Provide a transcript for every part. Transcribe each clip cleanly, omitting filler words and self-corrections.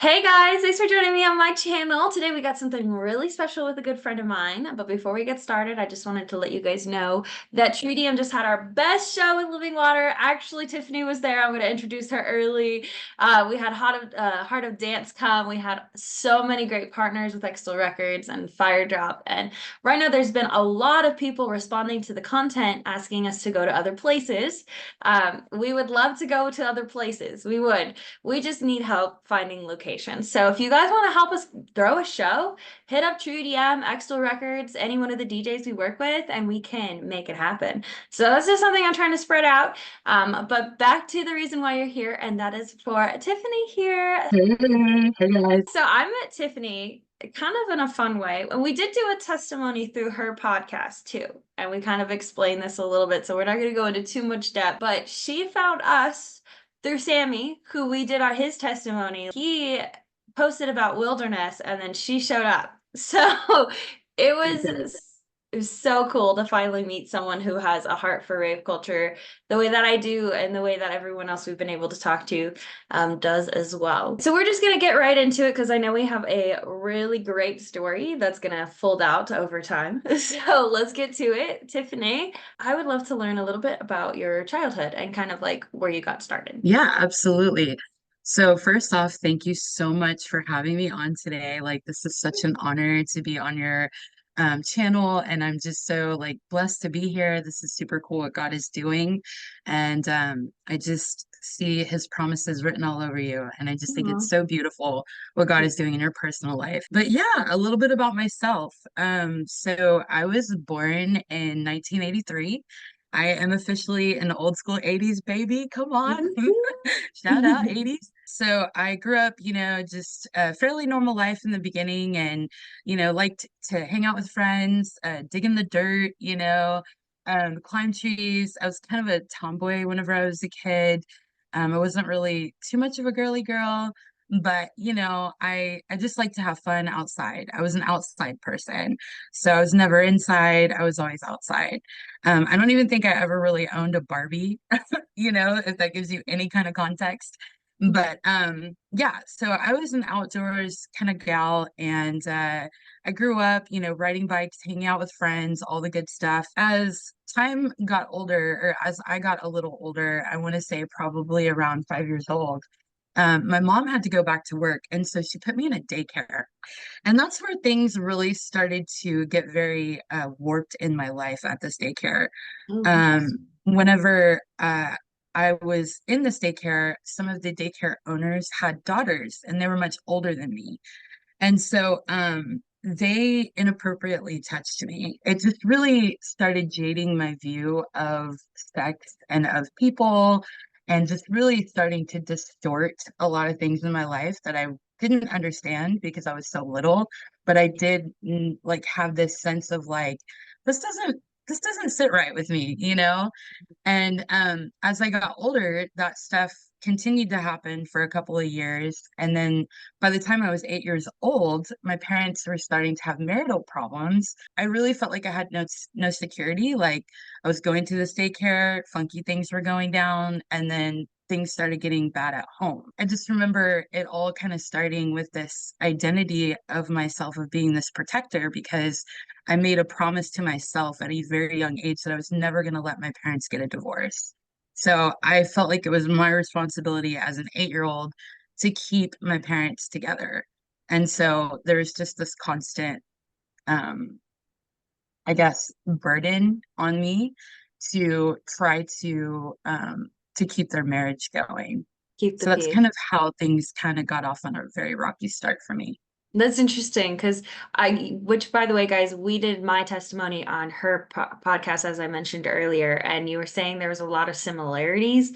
Hey guys, thanks for joining me on my channel. Today we got something really special with a good friend of mine. But before we get started, I just wanted to let you guys know that Treatium just had our best show in Living Water. Actually, Tiffany was there. I'm going to introduce her early. We had Heart of Dance come. We had so many great partners with Extol Records and Fire Drop. And right now there's been a lot of people responding to the content asking us to go to other places. We would love to go to other places. We would. We just need help finding locations. So if you guys want to help us throw a show, hit up True DM, Extol Records, any one of the DJs we work with, and we can make it happen. So that's just something I'm trying to spread out. But back to the reason why you're here, and that is for Tiffany here. Hey guys. So I met Tiffany kind of in a fun way. And we did do a testimony through her podcast too. And we kind of explained this a little bit. So we're not going to go into too much depth, but she found us through Sammy, who we did his testimony. He posted about wilderness and then she showed up. So it was it was so cool to finally meet someone who has a heart for rave culture the way that I do and the way that everyone else we've been able to talk to does as well. So we're just going to get right into it because I know we have a really great story that's going to fold out over time. So let's get to it. Tiffany, I would love to learn a little bit about your childhood and kind of like where you got started. Yeah, absolutely. So first off, thank you so much for having me on today. Like this is such an honor to be on your channel, and I'm just so like blessed to be here. This is super cool what God is doing, and I just see His promises written all over you, and I just think Aw. it's so beautiful what God is doing in your personal life. But yeah, a little bit about myself. So I was born in 1983. I am officially an old school 80s baby. Come on. Shout out 80s. So I grew up, just a fairly normal life in the beginning and, liked to hang out with friends, dig in the dirt, climb trees. I was kind of a tomboy whenever I was a kid. I wasn't really too much of a girly girl, but I just like to have fun outside. I was an outside person. So I was never inside. I was always outside. I don't even think I ever really owned a Barbie, if that gives you any kind of context. But yeah, so I was an outdoors kind of gal, and I grew up, riding bikes, hanging out with friends, all the good stuff. As time got older, or as I got a little older, I want to say probably around 5 years old, my mom had to go back to work, and so she put me in a daycare. And that's where things really started to get very warped in my life at this daycare. Oh, interesting. Whenever I was in this daycare, some of the daycare owners had daughters and they were much older than me. And so they inappropriately touched me. It just really started jading my view of sex and of people, and just really starting to distort a lot of things in my life that I didn't understand because I was so little. But I did like have this sense of like, this doesn't this doesn't sit right with me, and as I got older, that stuff continued to happen for a couple of years. And then by the time I was 8 years old, my parents were starting to have marital problems. I really felt like I had no security. Like I was going to this daycare, funky things were going down, and then things started getting bad at home. I just remember it all kind of starting with this identity of myself of being this protector because I made a promise to myself at a very young age that I was never going to let my parents get a divorce. So I felt like it was my responsibility as an 8 year old to keep my parents together. And so there's just this constant, um, I guess, burden on me to try to keep their marriage going. Keep the So that's peace. kind of how things kind of got off on a very rocky start for me. That's interesting because which by the way, guys, we did my testimony on her podcast, as I mentioned earlier, and you were saying there was a lot of similarities.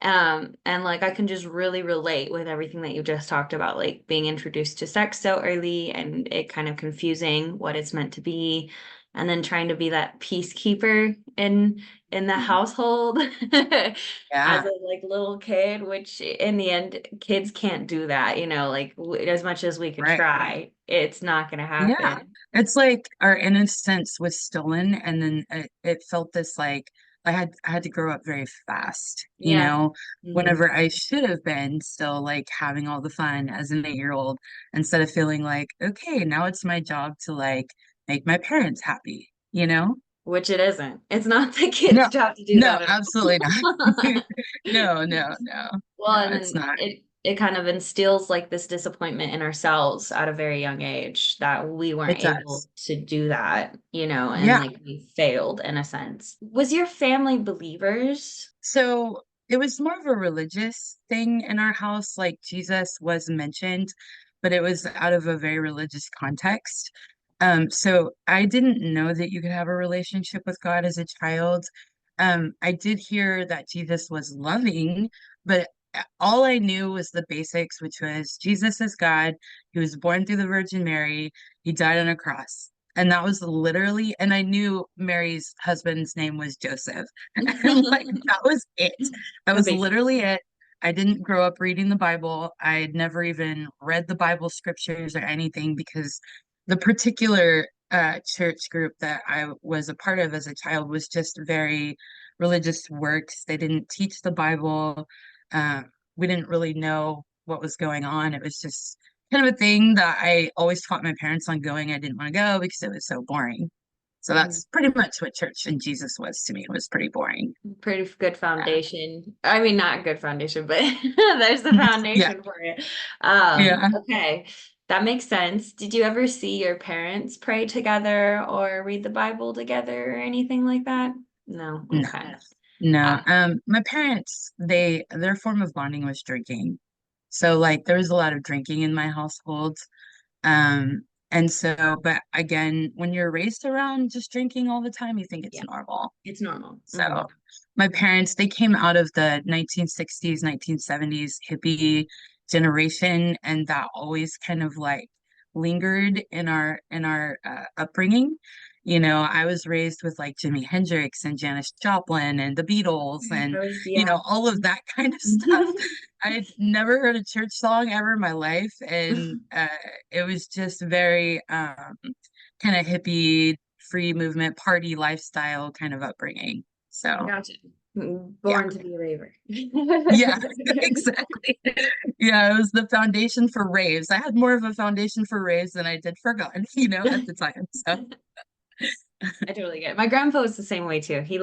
And like I can just really relate with everything that you just talked about, like being introduced to sex so early and it kind of confusing what it's meant to be, and then trying to be that peacekeeper in the household as Yeah, a like little kid, which in the end, kids can't do that, like as much as we could right. try, it's not gonna Yeah. happen. It's like our innocence was stolen, and then it felt this like I had to grow up very fast, Yeah. Hmm. whenever I should have been still like having all the fun as an 8-year old instead of feeling like, okay, now it's my job to like make my parents happy. Which it isn't. It's not the kid's No, job to do no, that at absolutely not. all. No, no, no, Well, no, and it's then not. it kind of instills like this disappointment in ourselves at a very young age that we weren't It able does. to do that, and Yeah. like we failed in a sense. Was your family believers? So it was more of a religious thing in our house. Like Jesus was mentioned, but it was out of a very religious context. So I didn't know that you could have a relationship with God as a child. I did hear that Jesus was loving, but all I knew was the basics, which was Jesus is God. He was born through the Virgin Mary. He died on a cross. And that was literally, and I knew Mary's husband's name was Joseph. And like that was it. That The was basics. literally it. I didn't grow up reading the Bible. I had never even read the Bible scriptures or anything because the particular church group that I was a part of as a child was just very religious works. They didn't teach the Bible. Uh, we didn't really know what was going on. It was just kind of a thing that I always taught my parents on going. I didn't want to go because it was so boring. So Mhm. that's pretty much what church and Jesus was to me. It was pretty boring. Pretty good Yeah. foundation. I mean, not good foundation, but there's the Yeah. foundation for it. Yeah. Okay. That makes sense. Did you ever see your parents pray together or read the Bible together or anything like that? No. No. Okay. No. Uh, My parents, their form of bonding was drinking. So like there was a lot of drinking in my household. Um, and so, but again, when you're raised around just drinking all the time, you think it's yeah, normal. it's normal. So my parents, they came out of the 1960s, 1970s hippie generation, and that always kind of like lingered in our upbringing. I was raised with like Jimi Hendrix and Janis Joplin and the Beatles and I was, yeah. all of that kind of stuff. I'd never heard a church song ever in my life, and it was just very kind of hippie, free movement, party lifestyle kind of upbringing. So, Gotcha. yeah. Born to be a raver. Yeah, exactly. Yeah, it was the foundation for raves. I had more of a foundation for raves than I did for God, at the time. So, I totally get it. My grandpa was the same way too. He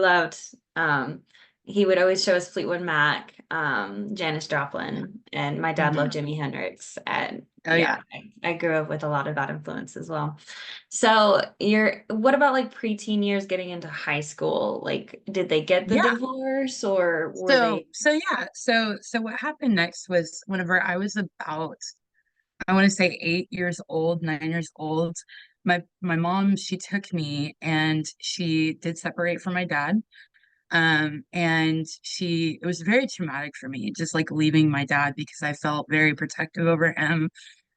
would always show us Fleetwood Mac, Janis Joplin, and my dad loved mhm. Jimi Hendrix. And Oh yeah, yeah. I grew up with a lot of that influence as well. So what about like preteen years getting into high school? Like, did they get the Yeah. divorce or were So, they? so yeah. So what happened next was whenever I was about, I want to say 8 years old, 9 years old, my mom, she took me and she did separate from my dad. And it was very traumatic for me, just like leaving my dad because I felt very protective over him.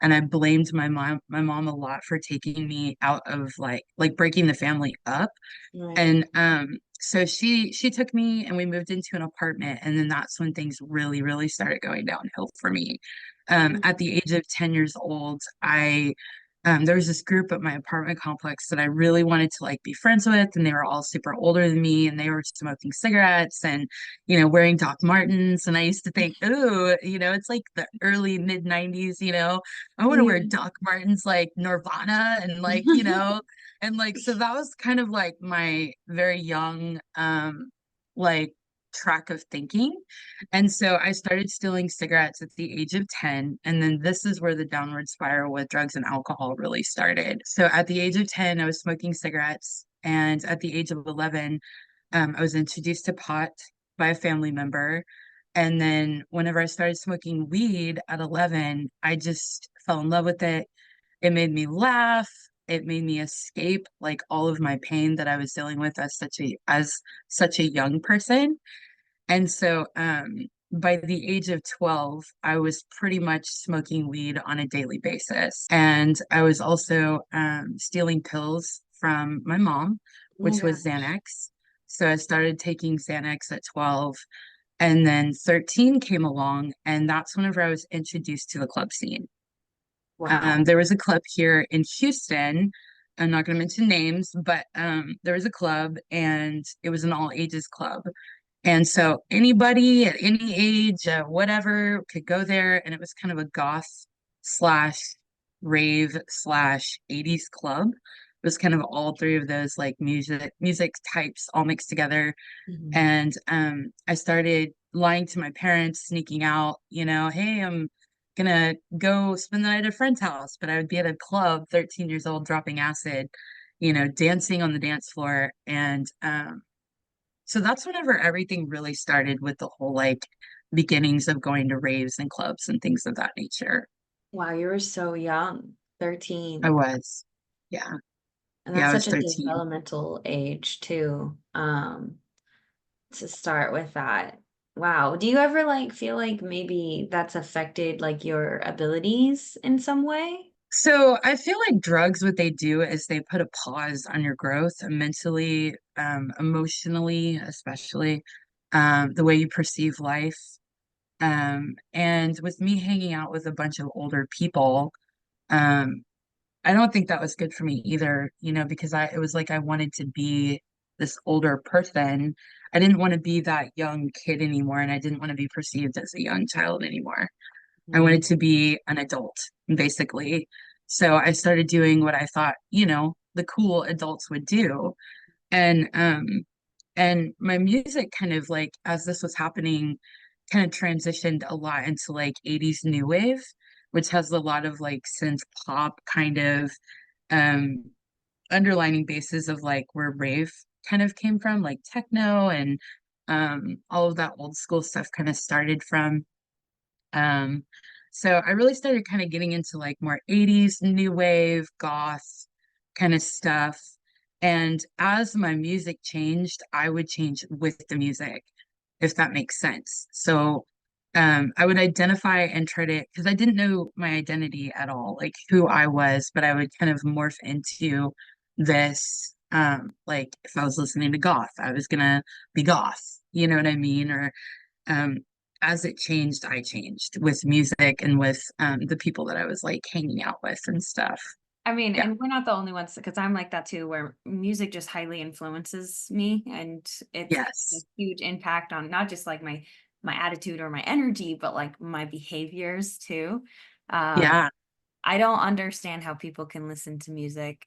And I blamed my mom a lot for taking me out of like breaking the family up. Right. And so she took me and we moved into an apartment, and then that's when things really, really started going downhill for me. At the age of 10 years old, I there was this group at my apartment complex that I really wanted to like be friends with, and they were all super older than me, and they were smoking cigarettes and wearing Doc Martens. And I used to think, ooh, it's like the early mid 90s, I want to wear Yeah. Doc Martens like Nirvana and like, and like so that was kind of like my very young like track of thinking. And so I started stealing cigarettes at the age of 10. And then this is where the downward spiral with drugs and alcohol really started. So at the age of 10, I was smoking cigarettes. And at the age of 11, I was introduced to pot by a family member. And then whenever I started smoking weed at 11, I just fell in love with it. It made me laugh. It made me escape like all of my pain that I was dealing with as such a young person. And so by the age of 12, I was pretty much smoking weed on a daily basis. And I was also stealing pills from my mom, Oh my which was gosh. Xanax. So I started taking Xanax at 12. And then 13 came along, and that's whenever I was introduced to the club scene. Wow. There was a club here in Houston. I'm not going to mention names, but there was a club and it was an all ages club. And so anybody at any age, whatever, could go there. And it was kind of a goth slash rave slash 80s club. It was kind of all three of those like music types all mixed together. Mhm. And I started lying to my parents, sneaking out, hey, I'm gonna go spend the night at a friend's house, but I would be at a club, 13 years old, dropping acid, dancing on the dance floor. And so that's whenever everything really started with the whole like beginnings of going to raves and clubs and things of that nature. Wow, you were so young, I 13. was, yeah, And yeah, that's I was such a 13. developmental age too, to start with that. Wow. Do you ever like feel like maybe that's affected like your abilities in some way? So I feel like drugs, what they do is they put a pause on your growth mentally, emotionally, especially the way you perceive life. And with me hanging out with a bunch of older people, um, I don't think that was good for me either, because it was like I wanted to be this older person. I didn't want to be that young kid anymore, and I didn't want to be perceived as a young child anymore. I wanted Mm. to be an adult, basically. So I started doing what I thought, the cool adults would do. And my music kind of like as this was happening, kind of transitioned a lot into like 80s new wave, which has a lot of like synth pop kind of um underlining bases of like where rave kind of came from, like techno and all of that old school stuff kind of started from. Um, so I really started kind of getting into like more 80s new wave, goth kind of stuff. And as my music changed, I would change with the music, if that makes sense. So I would identify and try to, because I didn't know my identity at all, like who I was, but I would kind of morph into this. Like if I was listening to goth, I was gonna be goth, you know what I mean? Or um, as it changed, I changed with music and with the people that I was like hanging out with and stuff. I mean, Yeah. and we're not the only ones because I'm like that too, where music just highly influences me, and it's a Yes. huge impact on not just like my attitude or my energy, but like my behaviors too. Um, Yeah. I don't understand how people can listen to music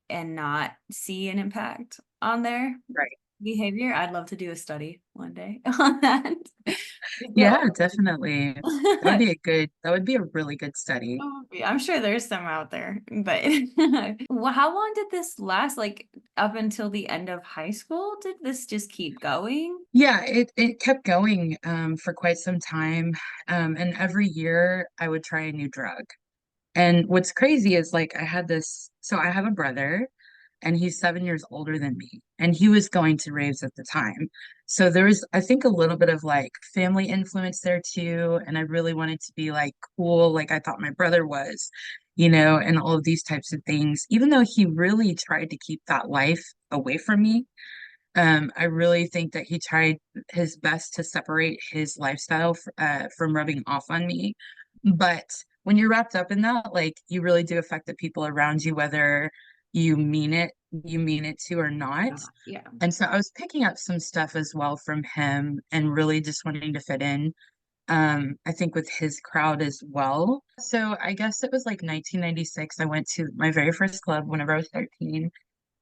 and not see an impact on their Right. behavior. I'd love to do a study one day on that. To get Yeah, definitely. like That would be a really good study. Oh, yeah, I'm sure there's some out there, but well, how long did this last? Like up until the end of high school? Did this just keep going? Yeah, it kept going for quite some time. And every year I would try a new drug. And what's crazy is like so I have a brother and he's 7 years older than me, and he was going to raves at the time. So there was, I think, a little bit of like family influence there too. And I really wanted to be like cool, like I thought my brother was, and all of these types of things, even though he really tried to keep that life away from me. I really think that he tried his best to separate his lifestyle from rubbing off on me. But when you're wrapped up in that, like you really do affect the people around you, whether you mean it to or not. Yeah. Yeah. And so I was picking up some stuff as well from him and really just wanting to fit in. I think with his crowd as well. So I guess it was like 1996. I went to my very first club whenever I was 13,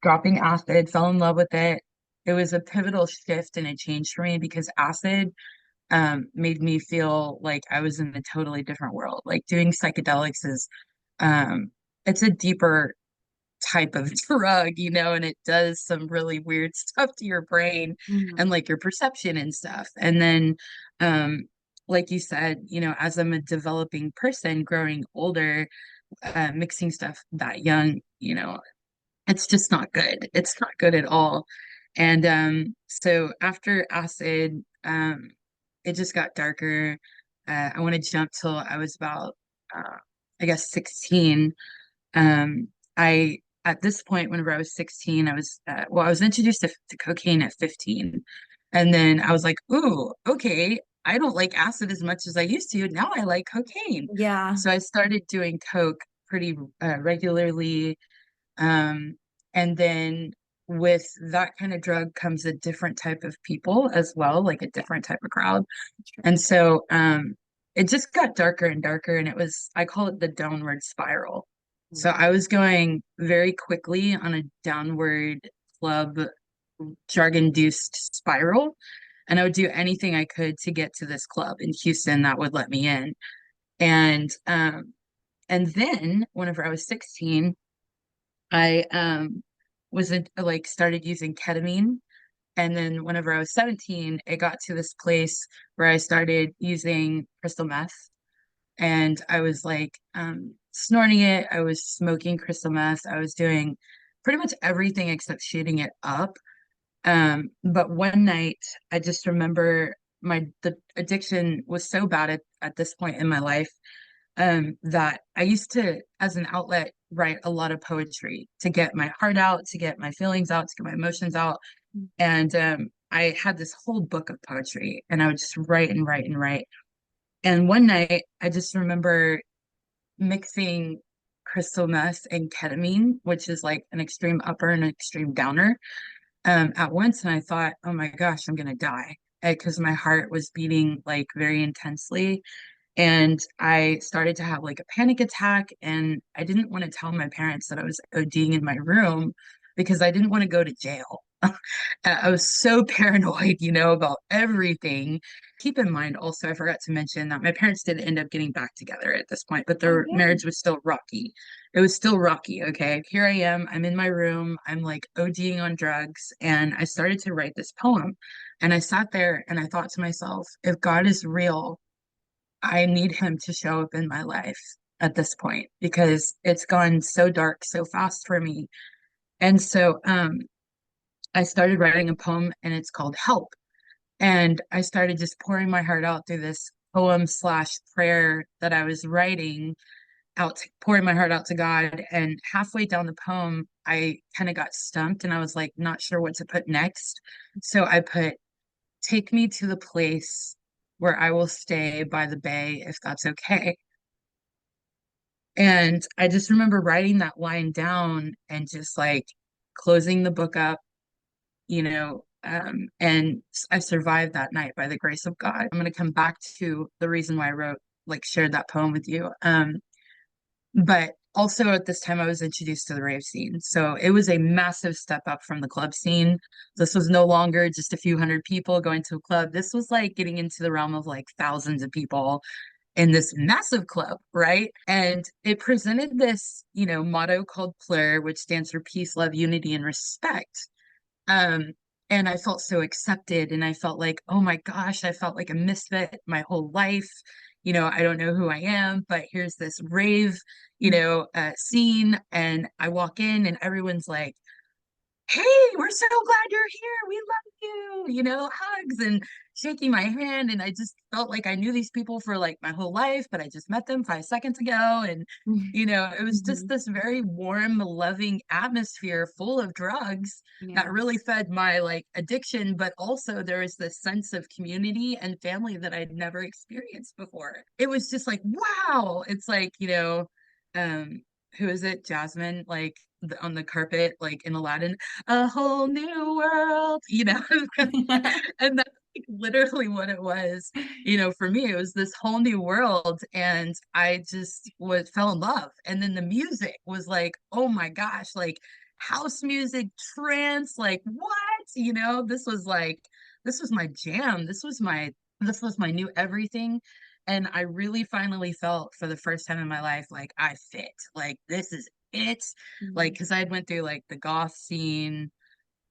dropping acid, fell in love with it. It was a pivotal shift and a change for me because acid made me feel like I was in a totally different world. Like doing psychedelics is um it's a deeper type of drug, and it does some really weird stuff to your brain and Mhm. like your perception and stuff. And then um like you said, as I'm a developing person growing older, mixing stuff that young, it's just not good. It's not good at all. And so after acid, it just got darker. I want to jump till I was about, I guess, 16. Um, I at this point, whenever I was 16, I was introduced to cocaine at 15, and then I was like, "Ooh, okay, I don't like acid as much as I used to. Now I like cocaine." Yeah. So I started doing coke pretty regularly, And then with that kind of drug comes a different type of people as well, like a Yeah, different type of crowd. that's true. And so it just got darker and darker, and it was, I call it the downward spiral. So I was going very quickly on a downward club drug-induced spiral, and I would do anything I could to get to this club in Houston that would let me in. And and then whenever I was 16, I was like started using ketamine. And then whenever I was 17, it got to this place where I started using crystal meth, and I was like snorting it. I was smoking crystal meth. I was doing pretty much everything except shooting it up. But one night I just remember the addiction was so bad at this point in my life, that I used to, as an outlet, write a lot of poetry to get my heart out, to get my feelings out, to get my emotions out. And I had this whole book of poetry, and I would just write and write and write. And one night, I just remember mixing crystal meth and ketamine, which is like an extreme upper and an extreme downer, at once. And I thought, oh my gosh, I'm gonna die, because my heart was beating like very intensely. And I started to have like a panic attack, and I didn't want to tell my parents that I was ODing in my room because I didn't want to go to jail. I was so paranoid, about everything. Keep in mind also, I forgot to mention that my parents did end up getting back together at this point, but their Okay. marriage was still rocky. It was still rocky. Okay. Here I am. I'm in my room. I'm like ODing on drugs. And I started to write this poem. And I sat there and I thought to myself, if God is real, I need him to show up in my life at this point because it's gone so dark so fast for me. And so I started writing a poem, and it's called Help. And I started just pouring my heart out through this poem slash prayer that I was writing out, pouring my heart out to God. And halfway down the poem, I kind of got stumped, and I was like, not sure what to put next. So I put, take me to the place where I will stay by the bay if that's okay. And I just remember writing that line down and just like closing the book up, and I survived that night by the grace of God. I'm going to come back to the reason why I wrote, like, shared that poem with you. But also at this time, I was introduced to the rave scene. So it was a massive step up from the club scene. This was no longer just a few hundred people going to a club. This was like getting into the realm of like thousands of people in this massive club, right? And it presented this, motto called PLUR, which stands for peace, love, unity, and respect. Um, and I felt so accepted, and I felt like, oh my gosh, I felt like a misfit my whole life. I don't know who I am, but here's this rave, scene, and I walk in, and everyone's like, hey, we're so glad you're here. We love you, hugs and shaking my hand. And I just felt like I knew these people for like my whole life, but I just met them 5 seconds ago. And, it was just Mhm. this very warm, loving atmosphere full of drugs that really Yes. fed my like addiction. But also there was this sense of community and family that I'd never experienced before. It was just like, wow. It's like, um, who is it? Jasmine, like on the carpet, like in Aladdin, a whole new world, and that's like literally what it was. For me, it was this whole new world, and I just was fell in love. And then the music was like, oh my gosh, like house music, trance, like what? This was my jam. This was my new everything. And I really finally felt for the first time in my life like I fit. Like this is it. Like, Mhm. because I had went through like the goth scene,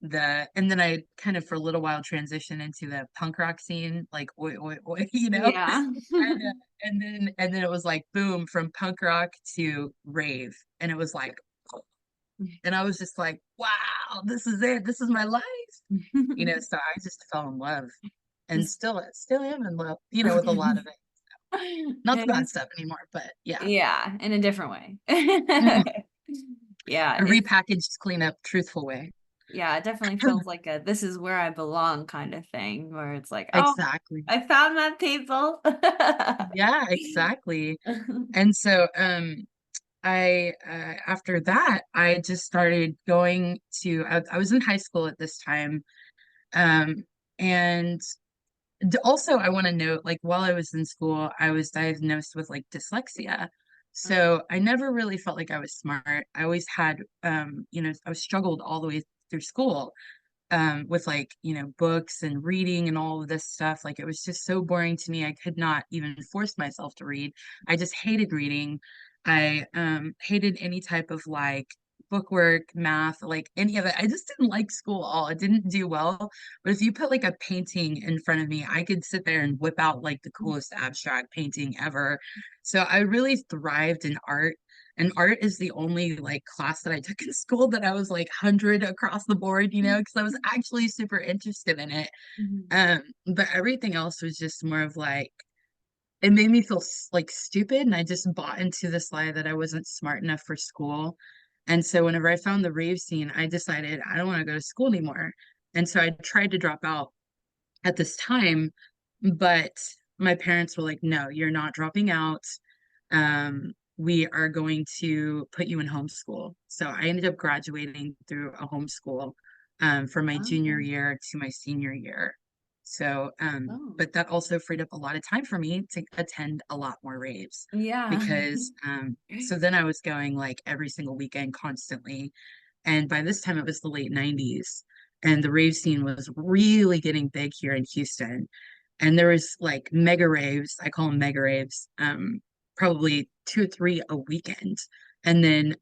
and then I kind of for a little while transitioned into the punk rock scene, like oi oi oi, Yeah. and then it was like boom, from punk rock to rave, and it was like, and I was just like, wow, this is it, this is my life. So I just fell in love, and This- still am in love, with a lot of it. Not the It bad is, stuff anymore, but yeah. yeah, in a different way. Mhm. Yeah, A it's repackaged, clean up, truthful way. yeah, it definitely feels like a this is where I belong kind of thing, where it's like, oh, Exactly. I found my people. Yeah, exactly. And so after that, I just started going to, I was in high school at this time. Um, and also, I want to note, like, while I was in school, I was diagnosed with like dyslexia. So I never really felt like I was smart. I always had, I was struggled all the way through school, with like, books and reading and all of this stuff. Like, it was just so boring to me. I could not even force myself to read. I just hated reading. I hated any type of like bookwork, math, like any of it. I just didn't like school at all. It didn't do well. But if you put like a painting in front of me, I could sit there and whip out like the coolest abstract painting ever. So I really thrived in art. And art is the only like class that I took in school that I was like 100 across the board, because I was actually super interested in it. Mhm. But everything else was just more of like, it made me feel like stupid. And I just bought into this lie that I wasn't smart enough for school. And so whenever I found the rave scene, I decided I don't want to go to school anymore. And so I tried to drop out at this time, but my parents were like, no, you're not dropping out. We are going to put you in homeschool. So I ended up graduating through a homeschool, from my junior Oh, year to my senior year. So, oh, but that also freed up a lot of time for me to attend a lot more raves yeah. because, so then I was going like every single weekend constantly. And by this time, it was the late 90s, and the rave scene was really getting big here in Houston. And there was like mega raves, I call them mega raves, probably two or three a weekend. And then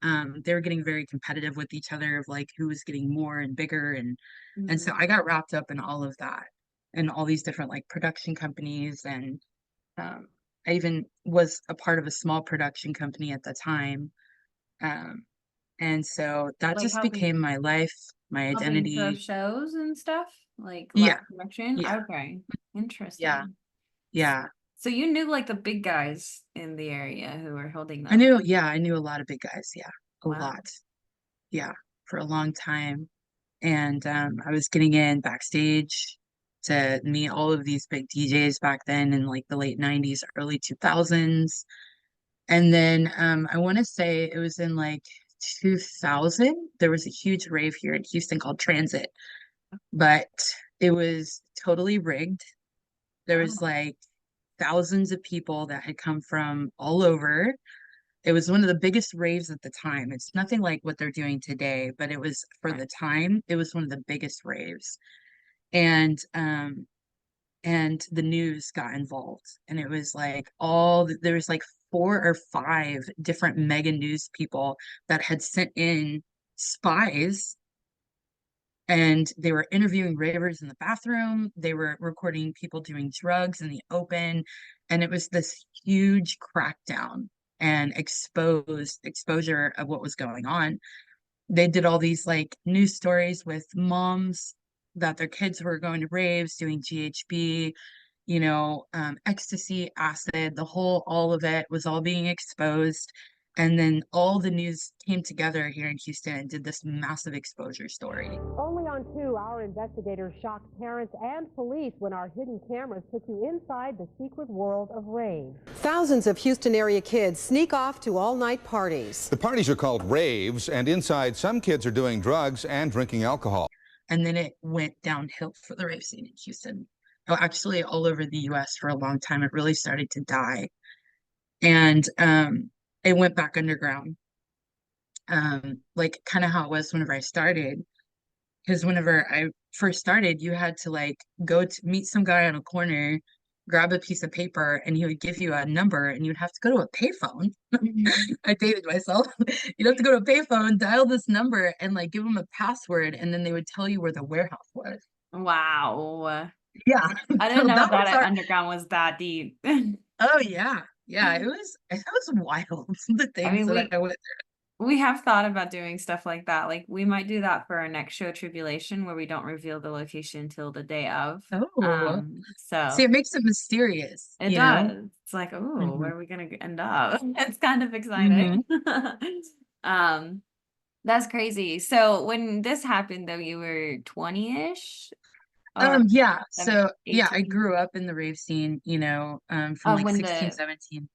they were getting very competitive with each other of like who was getting more and bigger. And so Mhm. I got wrapped up in all of that and all these different like production companies. And um, I even was a part of a small production company at the time. Um, and so that Like just became my life, my helping throw identity. shows and stuff, like live Yeah, production. yeah, Okay, yeah, interesting. yeah. So you knew like the big guys in the area who were holding I them. knew, yeah, I knew a lot of big guys. Yeah, a Wow. lot. Yeah, for a long time. And I was getting in backstage to meet all of these big DJs back then in like the late 90s, early 2000s. And then I want to say it was in like 2000, there was a huge rave here in Houston called Transit, but it was totally rigged. There was Wow. like thousands of people that had come from all over. It was one of the biggest raves at the time. It's nothing like what they're doing today, but it was for Right. the time, it was one of the biggest raves. And and the news got involved. And it was like there was like four or five different mega news people that had sent in spies, and they were interviewing ravers in the bathroom. They were recording people doing drugs in the open. And it was this huge crackdown and exposure of what was going on. They did all these like news stories with moms that their kids were going to raves, doing GHB, ecstasy, acid, all of it was all being exposed. And then all the news came together here in Houston and did this massive exposure story. Only on two, our investigators shocked parents and police when our hidden cameras took you inside the secret world of rave. Thousands of Houston area kids sneak off to all-night parties. The parties are called raves, and inside some kids are doing drugs and drinking alcohol. And then it went downhill for the rave scene in Houston. Oh, actually, all over the US for a long time. It really started to die. And it went back underground. Like kind of how it was whenever I started. Because whenever I first started, you had to like go to meet some guy on a corner, grab a piece of paper, and he would give you a number, and you'd have to go to a payphone. Mhm. I dated myself. You'd have to go to a payphone, dial this number, and like give them a password, and then they would tell you where the warehouse was. Wow. Yeah. I didn't So know that was that our, underground was that deep. oh yeah. Yeah, it was wild, the I things mean, that I went we have thought about doing stuff like that. Like we might do that for our next show, Tribulation, where we don't reveal the location until the day of. through. Oh, see, So it makes it mysterious, it you know? does. It's like, oh, Hmm. where are we gonna end up? It's kind of Hmm. exciting. Um, that's crazy. So when this happened, though, you were 20-ish or Yeah. So yeah, I 18? grew up in the rave scene, from like When 16, 17,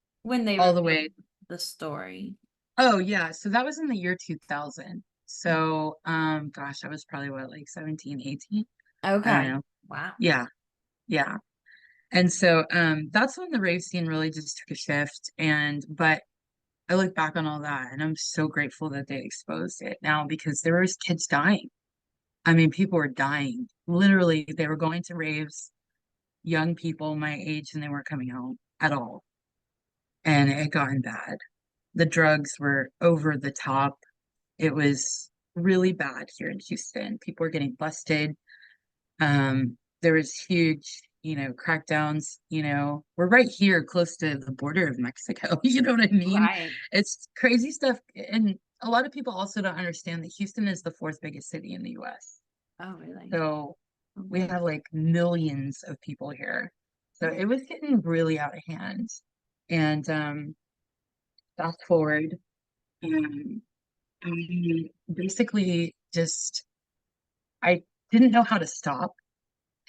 they all the revealed way. the story. Oh yeah, so that was in the year 2000. So gosh, I was probably what, like 17, 18. I don't Okay. know. Wow. Yeah, yeah. And so that's when the rave scene really just took a shift. And but I look back on all that and I'm so grateful that they exposed it now because there was kids dying. I mean, people were dying. Literally, they were going to raves, young people my age, and they weren't coming home at all. And it had gotten bad. The drugs were over the top. It was really bad here in Houston. People were getting busted. There was huge, crackdowns, we're right here close to the border of Mexico. You know what I mean? Right. It's crazy stuff. And a lot of people also don't understand that Houston is the fourth biggest city in the US. Oh, really? So we Okay. have like millions of people here. So it was getting really out of hand. And fast forward, um, I basically just I didn't know how to stop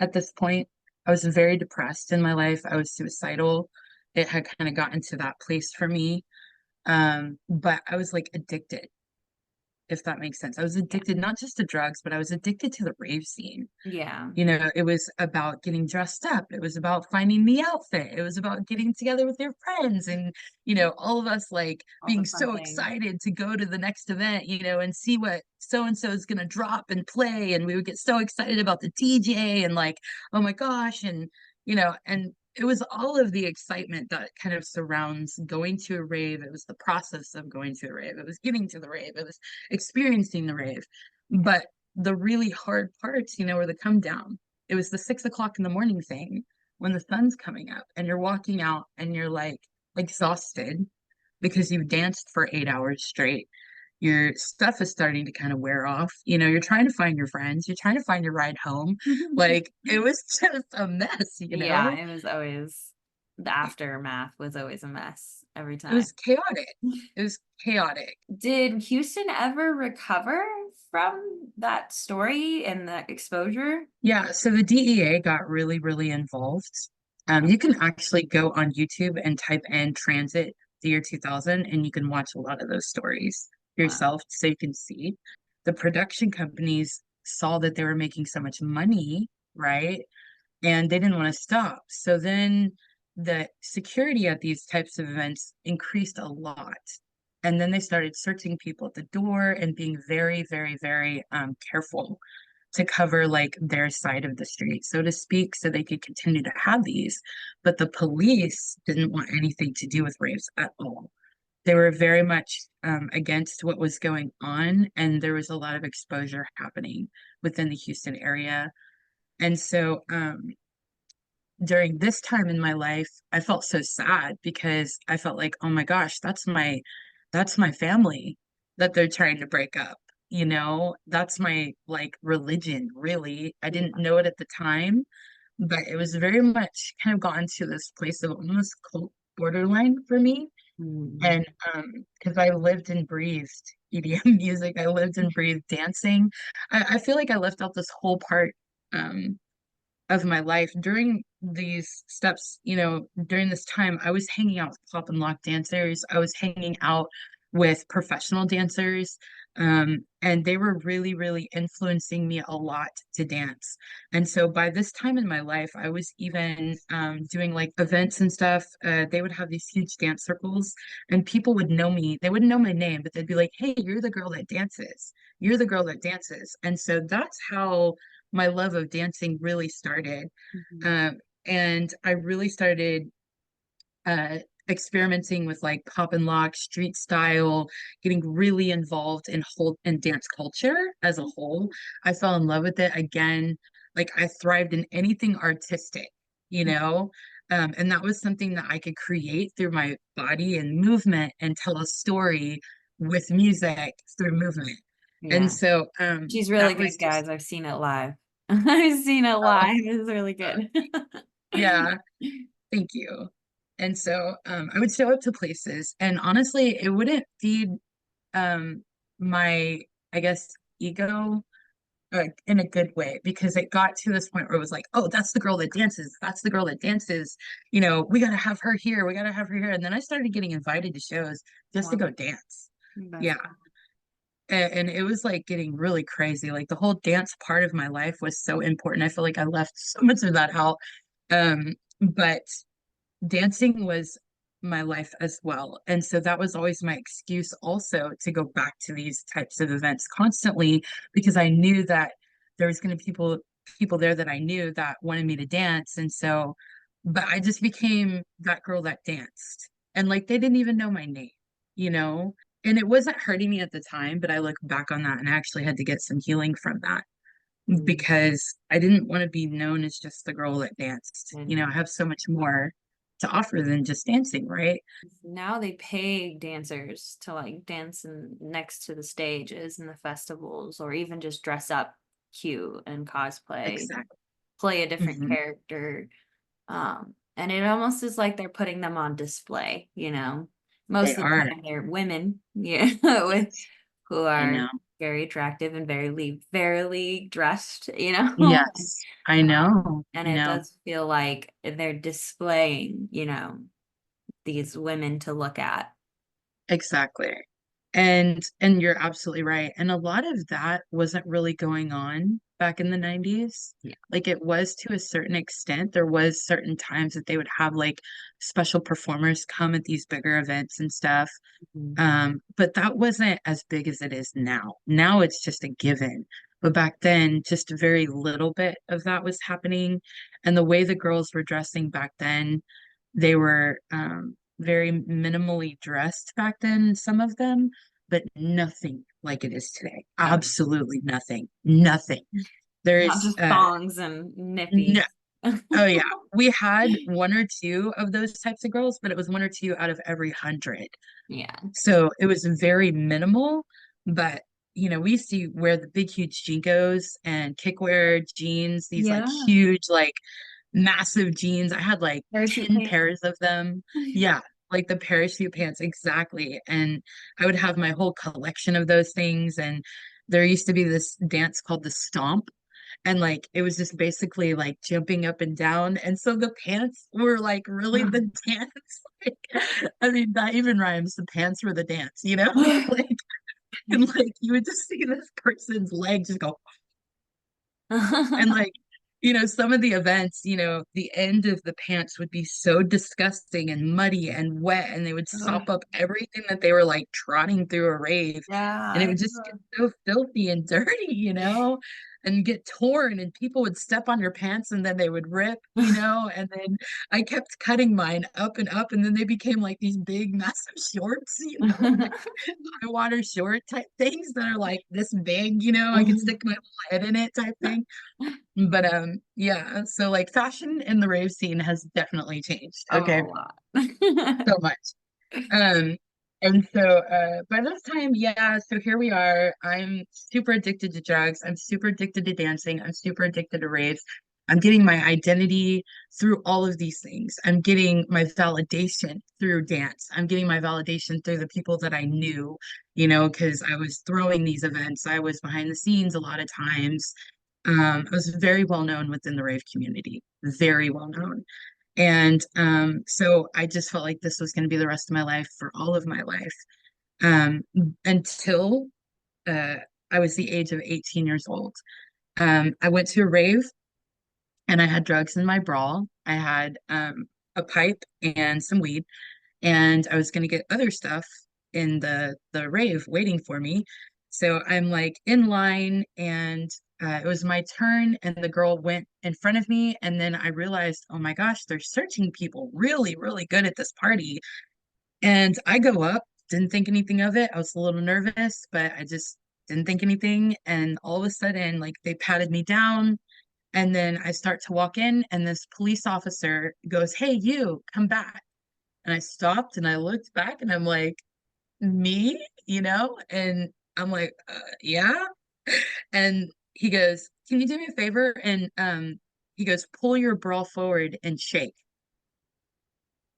at this point. I was very depressed in my life. I was suicidal. It had kind of gotten to that place for me. But I was like addicted, if that makes sense. I was Yeah. addicted not just to drugs, but I was addicted to the rave scene. Yeah. It was about getting dressed up. It was about finding the outfit. It was about getting together with your friends and, all of us like All the being fun so things. excited to go to the next event, and see what so and so is going to drop and play. And we would get so excited about the DJ and like, oh my gosh. And it was all of the excitement that kind of surrounds going to a rave. It was the process of going to a rave. It was getting to the rave. It was experiencing the rave. But the really hard parts, were the come down. It was the 6 o'clock in the morning thing when the sun's coming up and you're walking out and you're like exhausted because you've danced for 8 hours straight. Your stuff is starting to kind of wear off. You're trying to find your friends, you're trying to find your ride home. Like it was just a mess. Yeah, it was always the aftermath was always a mess every It was time. chaotic. It was chaotic. Did Houston ever recover from that story and that exposure? Yeah, so the DEA got really, really involved. You can actually go on YouTube and type in transit the year 2000, and you can watch a lot of those stories Wow. yourself so you can see. The production companies saw that they were making so much money, right? And they didn't want to stop. So then the security at these types of events increased a lot. And then they started searching people at the door and being very, very, very careful to cover like their side of the street, so to speak, so they could continue to have these. But the police didn't want anything to do with raves at all. They were very much against what was going on, and there was a lot of exposure happening within the Houston area. And so during this time in my life, I felt so sad because I felt like, oh my gosh, that's my family that they're trying to break up. That's my like religion, really. I didn't know it at the time, but it was very much kind of gotten to this place of almost cult borderline for me. Mm. And because I lived and breathed EDM music, I lived and breathed dancing. I feel like I left out this whole part um of my life during these steps, during this time, I was hanging out with pop and lock dancers. I was hanging out with professional dancers. And they were really, really influencing me a lot to dance. And so by this time in my life, I was even doing like events and stuff. They would have these huge dance circles, and people would know me. They wouldn't know my name, but they'd be like, hey, you're the girl that dances. You're the girl that dances. And so that's how my love of dancing really started. Mhm. And I really started uh, experimenting with like pop and lock, street style, getting really involved in whole in dance culture as a whole. I fell in love with it again. Like I thrived in anything artistic, you know. And that was something that I could create through my body and movement and tell a story with music through movement. And Yeah. so She's really that good, was just guys. I've seen it live. I've seen it live. It's really good. yeah. Thank you. And so I would show up to places, and honestly, it wouldn't feed my, I guess, ego in a good way because it got to this point where it was like, oh, that's the girl that dances. That's the girl that dances. We got to have her here. We got to have her here. And then I started getting invited to shows just to Wow. go dance. That's Yeah. And it was like getting really crazy. Like the whole dance part of my life was so important. I feel like I left so much of that out. But dancing was my life as well. And so that was always my excuse also to go back to these types of events constantly because I knew that there was going to be people there that I knew that wanted me to dance. And so, but I just became that girl that danced. And like they didn't even know my name, you know? And it wasn't hurting me at the time, but I look back on that and I actually had to get some healing from that Mm, because I didn't want to be known as just the girl that danced. I You know, know. I have so much more to offer than just dancing, right? Now they pay dancers to like dance next to the stages and the festivals, or even just dress up cute and cosplay, Exactly. play a different Hmm. character. And it almost is like they're putting them on display, you know. Most They of the are. time they're women, yeah, with Yes, who I are know. very attractive and very dressed, you know. Yes, I know. And I it know. does feel like they're displaying, you know, these women to look at. Exactly. And you're absolutely right. And a lot of that wasn't really going on back in the 90s. Yeah. Like it was to a certain extent. There was certain times that they would have like special performers come at these bigger events and stuff. Mhm. But that wasn't as big as it is now. Now it's just a given. But back then, just a very little bit of that was happening. And the way the girls were dressing back then, they were very minimally dressed back then, some of them, but nothing like it is today. Oh, Absolutely nothing. Nothing. not There's just thongs and no, nippies. oh yeah. We had one or two of those types of girls, but it was one or two out of every 100. Yeah. So it was very minimal, but you know, we used to wear the big, huge Jinkos and kickwear jeans, these like Yeah. huge, like massive jeans. I had like Parachute 10 pants. pairs of them. Yeah, like the parachute pants, exactly. And I would have my whole collection of those things. And there used to be this dance called the stomp. And like it was just basically like jumping up and down. And so the pants were like really the dance. Like, I mean, that even rhymes. The pants were the dance, you know? Like, and like you would just see this person's leg just go, and like, you know, some of the events, you know, the end of the pants would be so disgusting and muddy and wet, and they would sop up everything that they were like trotting through a rave. And it Yeah. would just get so filthy and dirty, you know, and get torn, and people would step on your pants and then they would rip, you know. And then I kept cutting mine up and up, and then they became like these big, massive shorts, you know, like high water short type things that are like this big, you know, I could stick my whole head in it type thing. But yeah, so like fashion in the rave scene has definitely changed. A Okay, lot. so much. Um and so by this time, yeah, so here we are. I'm super addicted to drugs. I'm super addicted to dancing. I'm super addicted to raves. I'm getting my identity through all of these things. I'm getting my validation through dance. I'm getting my validation through the people that I knew, you know, because I was throwing these events. I was behind the scenes a lot of times. I was very well known within the rave community, very well known. And so I just felt like this was going to be the rest of my life for all of my life um, until uh, I was the age of 18 years old. I went to a rave and I had drugs in my bra. I had a pipe and some weed, and I was going to get other stuff in the rave waiting for me. So I'm like in line, and it was my turn, and the girl went in front of me, and then I realized, oh my gosh, they're searching people really, really good at this party. And I go up, didn't think anything of it. I was a little nervous, but I just didn't think anything. And all of a sudden, like they patted me down, and then I start to walk in, and this police officer goes, "Hey, you, come back." And I stopped and I looked back and I'm like, me, you know? And I'm like, yeah. And he goes, can you do me a favor? And he goes, pull your bra forward and shake.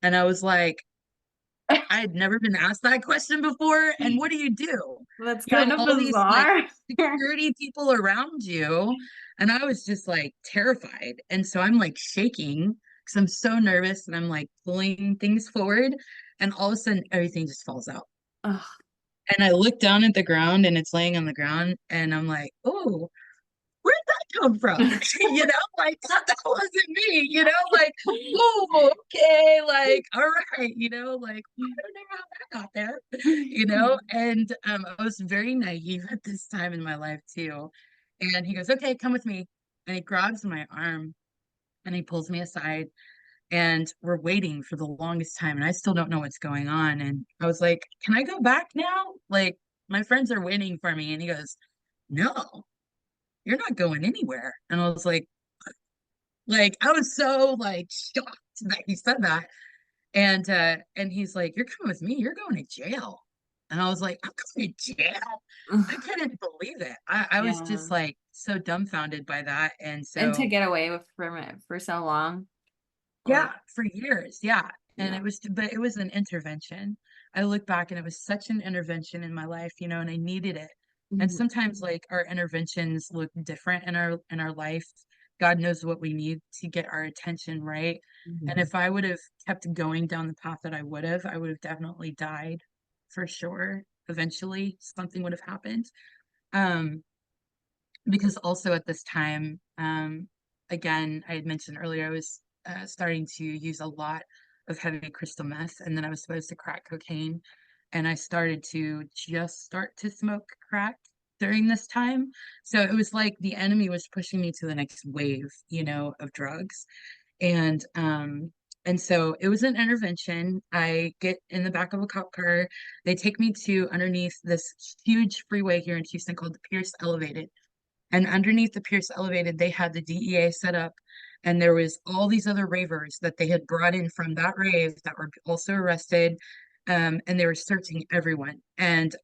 And I was like, I had never been asked that question before. And what do? That's You have kind of all these like bizarre. security people around you. And I was just like terrified. And so I'm like shaking because I'm so nervous and I'm like pulling things forward. And all of a sudden, everything just falls out. Ugh. And I look down at the ground and it's laying on the ground and I'm like, oh, where'd that come from? You know, like that wasn't me, you know, like, oh, okay, like, all right, you know, like I don't know how that got there, you know, and I was very naive at this time in my life too. And he goes, okay, come with me. And he grabs my arm and he pulls me aside and we're waiting for the longest time and I still don't know what's going on. And I was like, can I go back now? Like my friends are waiting for me. And he goes, no, you're not going anywhere. And I was like I was so like shocked that he said that. And he's like, you're coming with me, you're going to jail. And I was like, I'm going to jail. I couldn't believe it. I was Yeah. just like so dumbfounded by that. And And to so get away with from it for so long. Or yeah, for years, yeah. And yeah. it was, but it was an intervention. I look back and it was such an intervention in my life, you know, and I needed it. And Mhm. sometimes like our interventions look different in our life. God knows what we need to get our attention, right? And Mhm. if I would have kept going down the path that I would have definitely died for sure. Eventually, something would have happened. Um, because also at this time, again, I had mentioned earlier, I was starting to use a lot of heavy crystal meth, and then I was supposed to crack cocaine, and I started to just start to smoke crack during this time. So it was like the enemy was pushing me to the next wave, you know, of drugs. And and so it was an intervention. I get in the back of a cop car. They take me to underneath this huge freeway here in Houston called the Pierce Elevated, and underneath the Pierce Elevated, they had the DEA set up, and there was all these other ravers that they had brought in from that rave that were also arrested, and they were searching everyone. And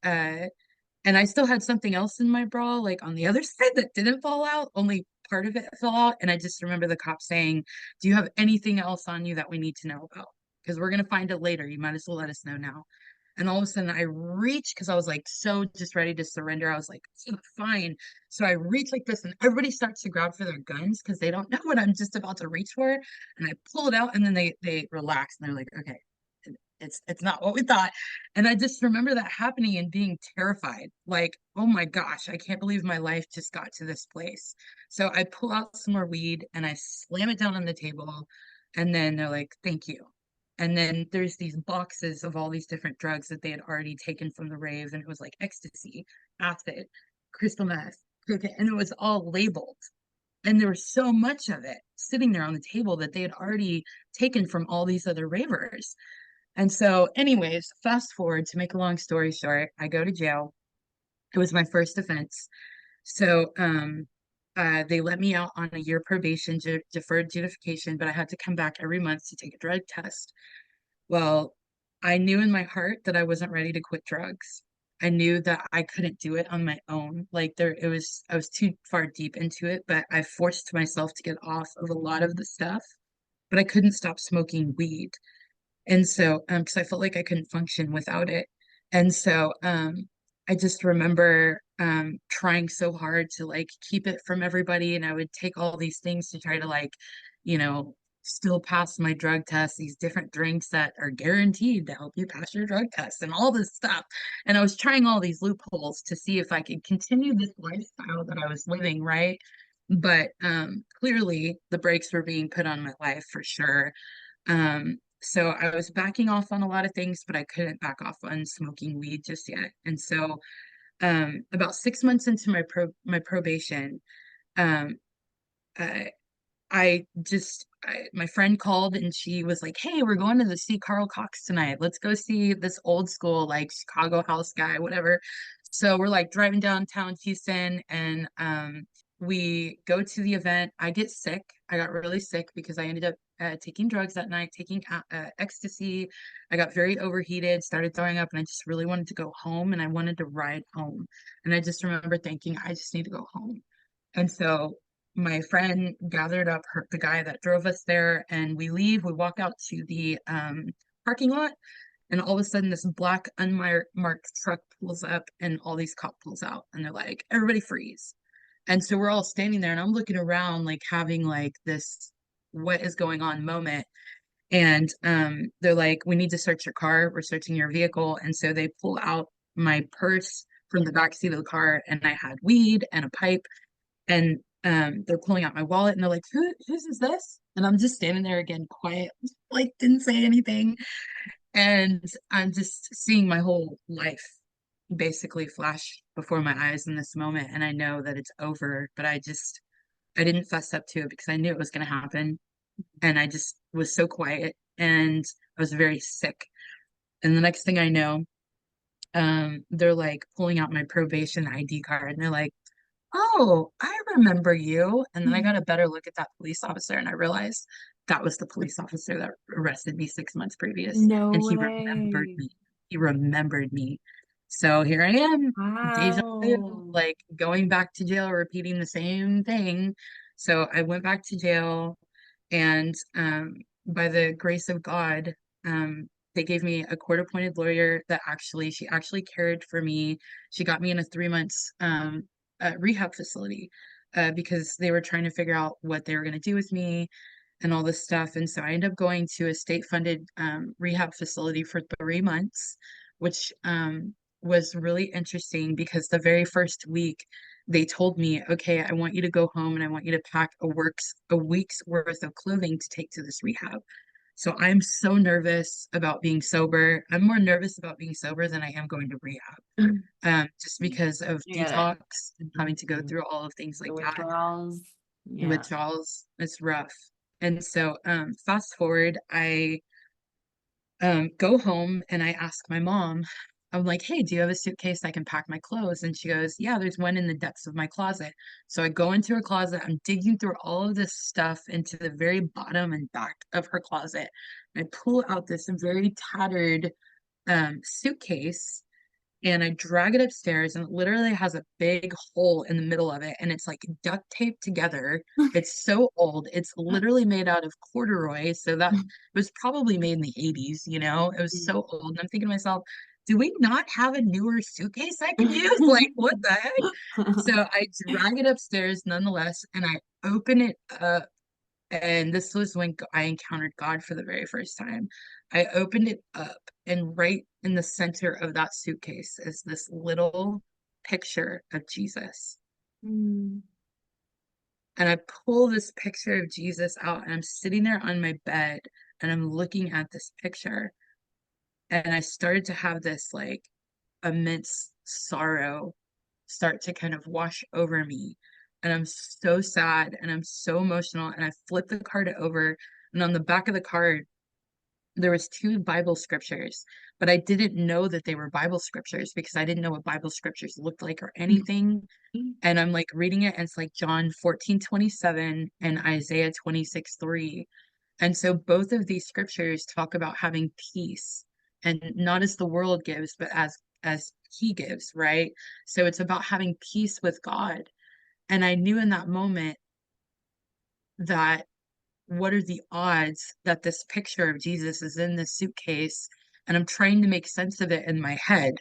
I still had something else in my bra, like on the other side that didn't fall out. Only part of it fell out, and I just remember the cop saying, "Do you have anything else on you that we need to know about? Because we're gonna find it later. You might as well let us know now." And all of a sudden I reach because I was like so just ready to surrender. I was like, fine. So I reach like this, and everybody starts to grab for their guns because they don't know what I'm just about to reach for. And I pull it out, and then they relax and they're like, okay, it's not what we thought. And I just remember that happening and being terrified, like, oh my gosh, I can't believe my life just got to this place. So I pull out some more weed and I slam it down on the table, and then they're like, thank you. And then there's these boxes of all these different drugs that they had already taken from the rave, and it was like ecstasy, acid, crystal meth, cocaine, and it was all labeled. And there was so much of it sitting there on the table that they had already taken from all these other ravers. And so, anyways, fast forward to make a long story short, I go to jail. It was my first offense. So, they let me out on a year probation, deferred adjudication, but I had to come back every month to take a drug test. Well, I knew in my heart that I wasn't ready to quit drugs. I knew that I couldn't do it on my own. Like I was too far deep into it, but I forced myself to get off of a lot of the stuff, but I couldn't stop smoking weed. And so, because I felt like I couldn't function without it. And so, I just remember trying so hard to like keep it from everybody. And I would take all these things to try to like, you know, still pass my drug test, these different drinks that are guaranteed to help you pass your drug test and all this stuff. And I was trying all these loopholes to see if I could continue this lifestyle that I was living, right? But clearly the brakes were being put on my life for sure. So I was backing off on a lot of things, but I couldn't back off on smoking weed just yet. And so, about 6 months into my probation, um, I, my friend called and she was like, "Hey, we're going to see Carl Cox tonight. Let's go see this old school like Chicago house guy, whatever." So we're like driving downtown Houston, and we go to the event. I get sick. I got really sick because I ended up taking drugs that night, taking ecstasy. I got very overheated, started throwing up, and I just really wanted to go home, and I wanted to ride home. And I just remember thinking, I just need to go home. And so my friend gathered up the guy that drove us there, and we leave. We walk out to the parking lot, and all of a sudden, this black unmarked truck pulls up, and all these cop pulls out, and they're like, "Everybody freeze!" And so we're all standing there, and I'm looking around, like having like this "what is going on" moment. And they're like, "We need to search your car. We're searching your vehicle." And so they pull out my purse from the backseat of the car, and I had weed and a pipe, and they're pulling out my wallet, and they're like, whose is this? And I'm just standing there again, quiet, like didn't say anything. And I'm just seeing my whole life basically flash before my eyes in this moment. And I know that it's over, but I didn't fess up to it because I knew it was going to happen. And I just was so quiet, and I was very sick. And the next thing I know, they're like pulling out my probation ID card, and they're like, "Oh, I remember you." And then I got a better look at that police officer, and I realized that was the police officer that arrested me 6 months previous. No And way. He remembered me. So here I am, deja vu, Wow. like going back to jail, repeating the same thing. So I went back to jail, and by the grace of God, they gave me a court-appointed lawyer that she actually cared for me. She got me in a 3 months rehab facility because they were trying to figure out what they were going to do with me and all this stuff. And so I ended up going to a state-funded rehab facility for 3 months, which was really interesting because the very first week they told me, okay, I want you to go home and I want you to pack a week's worth of clothing to take to this rehab. So I'm so nervous about being sober. I'm more nervous about being sober than I am going to rehab, just because of I get it. detox and having to go through all of things The like that. withdrawals. Yeah. Withdrawals, it's rough. And so, fast forward, I go home and I ask my mom, I'm like, hey, do you have a suitcase I can pack my clothes? And she goes, yeah, there's one in the depths of my closet. So I go into her closet, I'm digging through all of this stuff into the very bottom and back of her closet. And I pull out this very tattered suitcase, and I drag it upstairs, and it literally has a big hole in the middle of it, and it's like duct taped together. It's so old. It's literally made out of corduroy, so that it was probably made in the 80s, you know? It was so old. And I'm thinking to myself, do we not have a newer suitcase I can use? Like, what the heck? So I drag it upstairs nonetheless, and I open it up, and this was when I encountered God for the very first time. I opened it up, and right in the center of that suitcase is this little picture of Jesus. Mm. And I pull this picture of Jesus out, and I'm sitting there on my bed, and I'm looking at this picture. And I started to have this like immense sorrow start to kind of wash over me. And I'm so sad and I'm so emotional. And I flipped the card over, and on the back of the card, there was two Bible scriptures, but I didn't know that they were Bible scriptures because I didn't know what Bible scriptures looked like or anything. And I'm like reading it, and it's like John 14:27 and Isaiah 26:3. And so both of these scriptures talk about having peace, and not as the world gives, but as he gives, right? So it's about having peace with God. And I knew in that moment that what are the odds that this picture of Jesus is in this suitcase, and I'm trying to make sense of it in my head.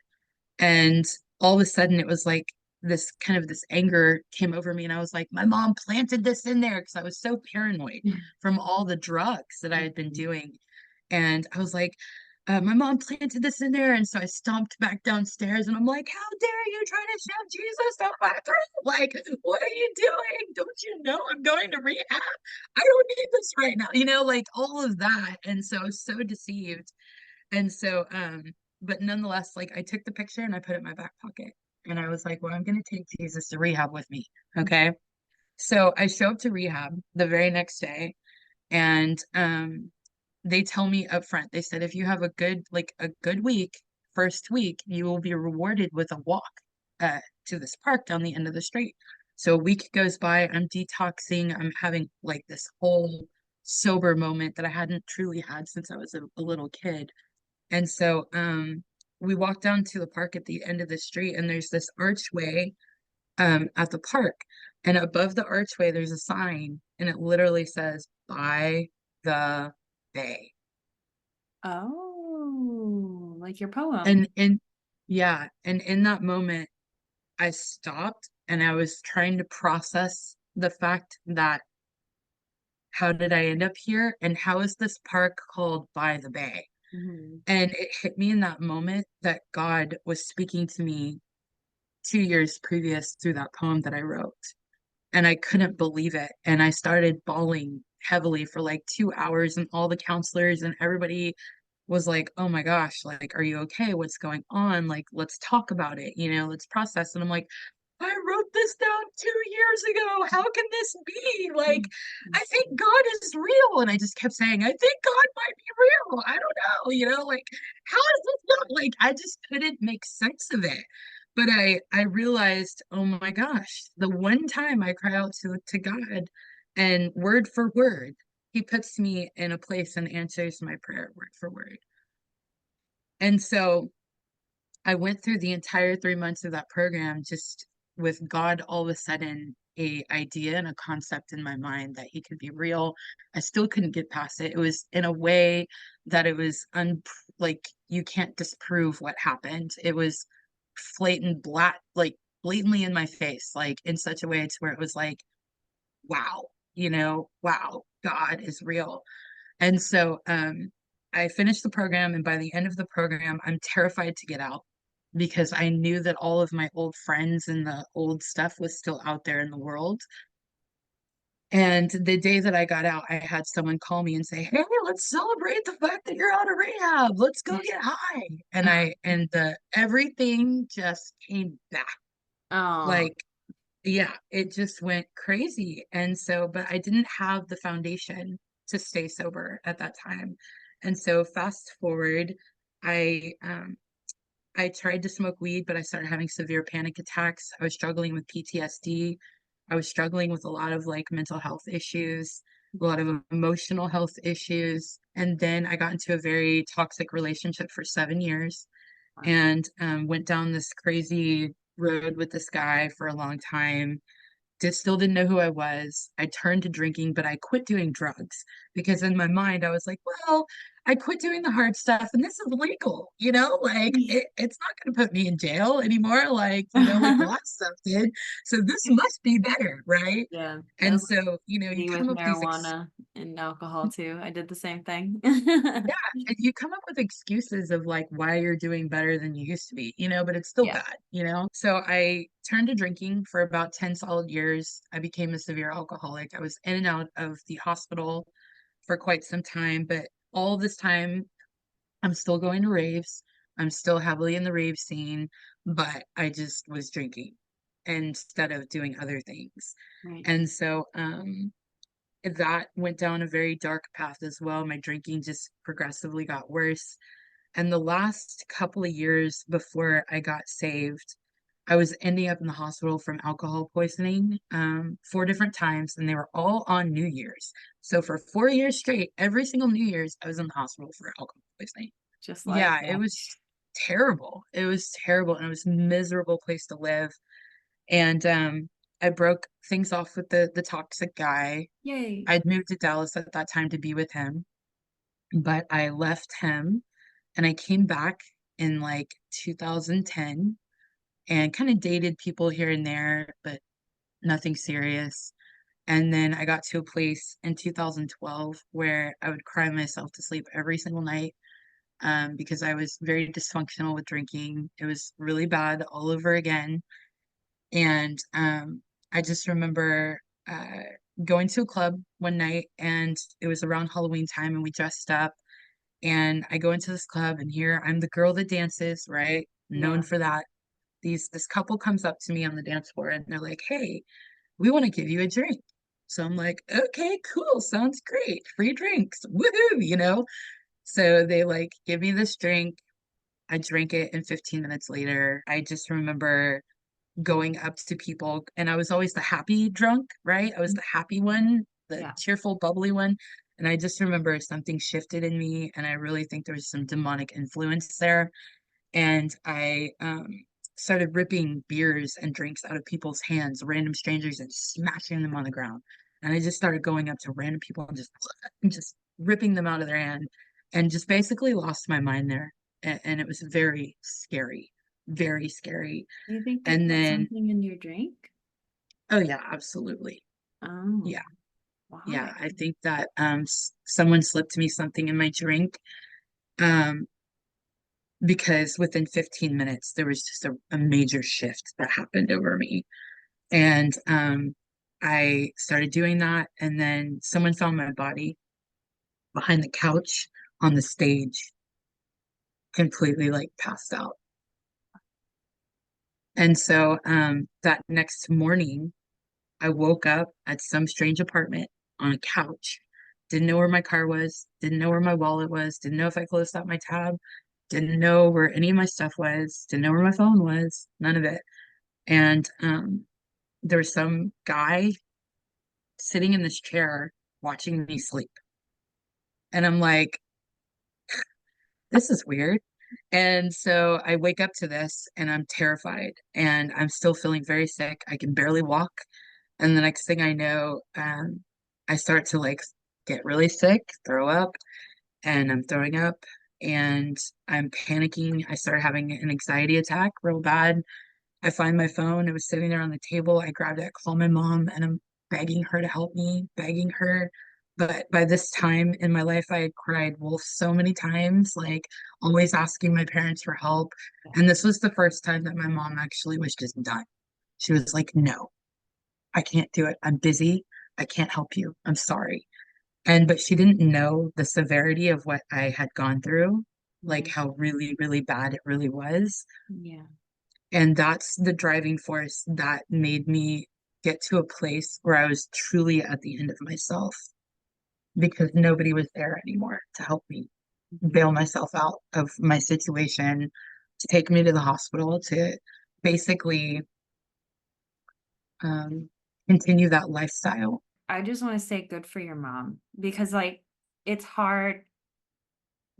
And all of a sudden it was like this anger came over me, and I was like, my mom planted this in there, because I was so paranoid from all the drugs that I had been doing. And I was like, my mom planted this in there. And so I stomped back downstairs, and I'm like, how dare you try to shove Jesus down my throat? Like, what are you doing? Don't you know I'm going to rehab? I don't need this right now, like all of that. And so I was so deceived. And so, but nonetheless, like I took the picture and I put it in my back pocket. And I was like, well, I'm going to take Jesus to rehab with me. Okay. So I show up to rehab the very next day, and they tell me up front, they said, if you have a good week, first week, you will be rewarded with a walk to this park down the end of the street. So a week goes by, I'm detoxing, I'm having like this whole sober moment that I hadn't truly had since I was a little kid. And so we walk down to the park at the end of the street, and there's this archway at the park. And above the archway, there's a sign, and it literally says, by the bay. Oh, like your poem. And in that moment, I stopped, and I was trying to process the fact that how did I end up here, and how is this park called by the bay? Mhm. And it hit me in that moment that God was speaking to me 2 years previous through that poem that I wrote. And I couldn't believe it. And I started bawling heavily for like 2 hours, and all the counselors and everybody was like, "Oh my gosh, like, are you okay? What's going on? Like, let's talk about it, let's process." And I'm like, I wrote this down 2 years ago. How can this be? Like, I think God is real. And I just kept saying, I think God might be real. I don't know, like, how is this not like, I just couldn't make sense of it. But I realized, oh my gosh, the one time I cry out to God, and word for word, he puts me in a place and answers my prayer word for word. And so I went through the entire 3 months of that program just with God all of a sudden a idea and a concept in my mind that he could be real. I still couldn't get past it. It was in a way that it was like you can't disprove what happened. It was blatant black, like blatantly in my face, like in such a way to where it was like, wow, wow, God is real. And so I finished the program, and by the end of the program, I'm terrified to get out because I knew that all of my old friends and the old stuff was still out there in the world. And the day that I got out, I had someone call me and say, "Hey, let's celebrate the fact that you're out of rehab. Let's go get high." And the everything just came back. Oh, Like, yeah, it just went crazy. And so, but I didn't have the foundation to stay sober at that time. And so fast forward, I I tried to smoke weed, but I started having severe panic attacks. I was struggling with PTSD. I was struggling with a lot of like mental health issues, a lot of emotional health issues. And then I got into a very toxic relationship for 7 years, wow. and went down this crazy road with this guy for a long time. Still didn't know who I was. I turned to drinking, but I quit doing drugs because in my mind I was like, well, I quit doing the hard stuff and this is legal, like it's not going to put me in jail anymore, like the last stuff did. So this must be better, right? Yeah, that And was so, you me come with up with these marijuana and alcohol too. I did the same thing. yeah, and you come up with excuses of like why you're doing better than you used to be, but it's still Yeah. bad. So I turned to drinking for about 10 solid years. I became a severe alcoholic. I was in and out of the hospital for quite some time, but all this time I'm still going to raves. I'm still heavily in the rave scene, but I just was drinking instead of doing other things. Right. And so that went down a very dark path as well. My drinking just progressively got worse. And the last couple of years before I got saved, I was ending up in the hospital from alcohol poisoning 4 different times, and they were all on New Year's. So for 4 years straight, every single New Year's, I was in the hospital for alcohol poisoning. Just like Yeah, it that. was terrible. It was terrible, and it was a miserable place to live. And I broke things off with the toxic guy. Yay. I'd moved to Dallas at that time to be with him, but I left him and I came back in like 2010 and kind of dated people here and there, but nothing serious. And then I got to a place in 2012 where I would cry myself to sleep every single night because I was very dysfunctional with drinking. It was really bad all over again. And I just remember going to a club one night, and it was around Halloween time, and we dressed up. And I go into this club, and here I'm the girl that dances, right? Known Yeah. for that. This couple comes up to me on the dance floor, and they're like, "Hey, we want to give you a drink." So I'm like, "Okay, cool, sounds great. Free drinks, woohoo!" So they like give me this drink. I drink it, and 15 minutes later, I just remember going up to people, and I was always the happy drunk, right? I was the happy one, the Yeah. cheerful, bubbly one. And I just remember something shifted in me, and I really think there was some demonic influence there. And I started ripping beers and drinks out of people's hands, random strangers, and smashing them on the ground. And I just started going up to random people and just ripping them out of their hand, and just basically lost my mind there. And it was very scary, very scary. Do you think they And put then, something in your drink? oh yeah, absolutely. Oh, Yeah. Yeah. why? I think that someone slipped me something in my drink, because within 15 minutes, there was just a major shift that happened over me. And I started doing that. And then someone found my body behind the couch on the stage, completely like passed out. And so that next morning, I woke up at some strange apartment on a couch. Didn't know where my car was, didn't know where my wallet was, didn't know if I closed out my tab, didn't know where any of my stuff was, didn't know where my phone was, none of it. And there was some guy sitting in this chair watching me sleep. And I'm like, this is weird. And so I wake up to this and I'm terrified and I'm still feeling very sick. I can barely walk. And the next thing I know, I start to like get really sick, throw up, and I'm throwing up and I'm panicking. I start having an anxiety attack real bad. I find my phone. It was sitting there on the table. I grabbed it, called my mom, and I'm begging her to help me, begging her. But by this time in my life, I had cried wolf so many times, like always asking my parents for help. And this was the first time that my mom actually was just done. She was like, no, I can't do it. I'm busy. I can't help you. I'm sorry. But she didn't know the severity of what I had gone through, like how really, really bad it really was. Yeah. And that's the driving force that made me get to a place where I was truly at the end of myself because nobody was there anymore to help me bail myself out of my situation, to take me to the hospital, to basically continue that lifestyle. I just want to say good for your mom because like it's hard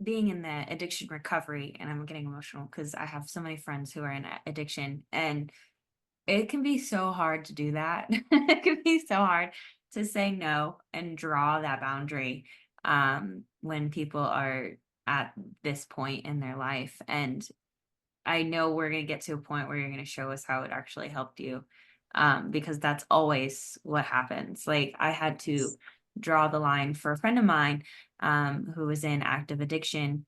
being in the addiction recovery, and I'm getting emotional because I have so many friends who are in addiction, and it can be so hard to do that. It can be so hard to say no and draw that boundary when people are at this point in their life. And I know we're going to get to a point where you're going to show us how it actually helped you, because that's always what happens. Like I had to draw the line for a friend of mine who was in active addiction.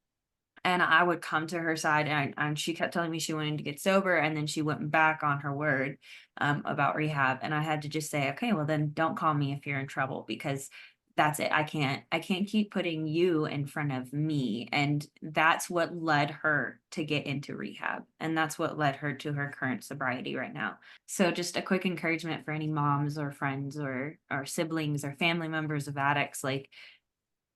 And I would come to her side and she kept telling me she wanted to get sober. And then she went back on her word about rehab. And I had to just say, okay, well then don't call me if you're in trouble, because that's it. I can't keep putting you in front of me. And that's what led her to get into rehab. And that's what led her to her current sobriety right now. So just a quick encouragement for any moms or friends or siblings or family members of addicts, like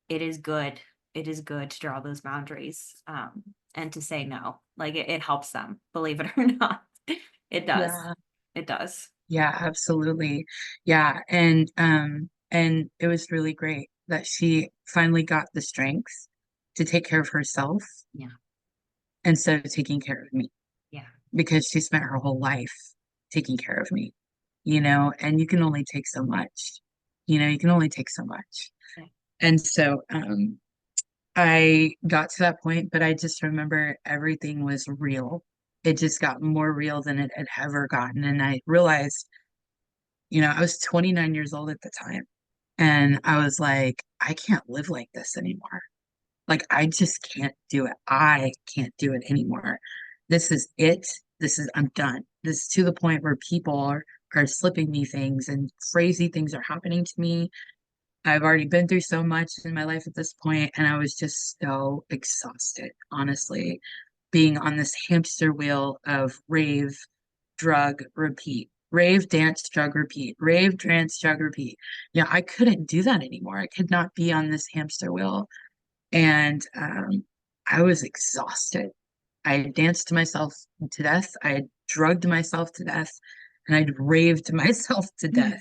it is good. It is good to draw those boundaries and to say no. Like it helps them, believe it or not. It does. Yeah. It does. Yeah, absolutely. Yeah. And it was really great that she finally got the strength to take care of herself Yeah. instead of taking care of me. Yeah. Because she spent her whole life taking care of me, you know, and you can only take so much. You can only take so much. Yeah. And so I got to that point, but I just remember everything was real. It just got more real than it had ever gotten. And I realized, I was 29 years old at the time. And I was like, I can't live like this anymore. Like, I just can't do it. I can't do it anymore. This is it. I'm done. This is to the point where people are slipping me things and crazy things are happening to me. I've already been through so much in my life at this point, and I was just so exhausted, honestly, being on this hamster wheel of rave, drug, repeat, rave, dance, drug, repeat, rave, dance, drug, repeat. I couldn't do that anymore. I could not be on this hamster wheel. And I was exhausted. I had danced myself to death. I had drugged myself to death, and I'd raved myself to death,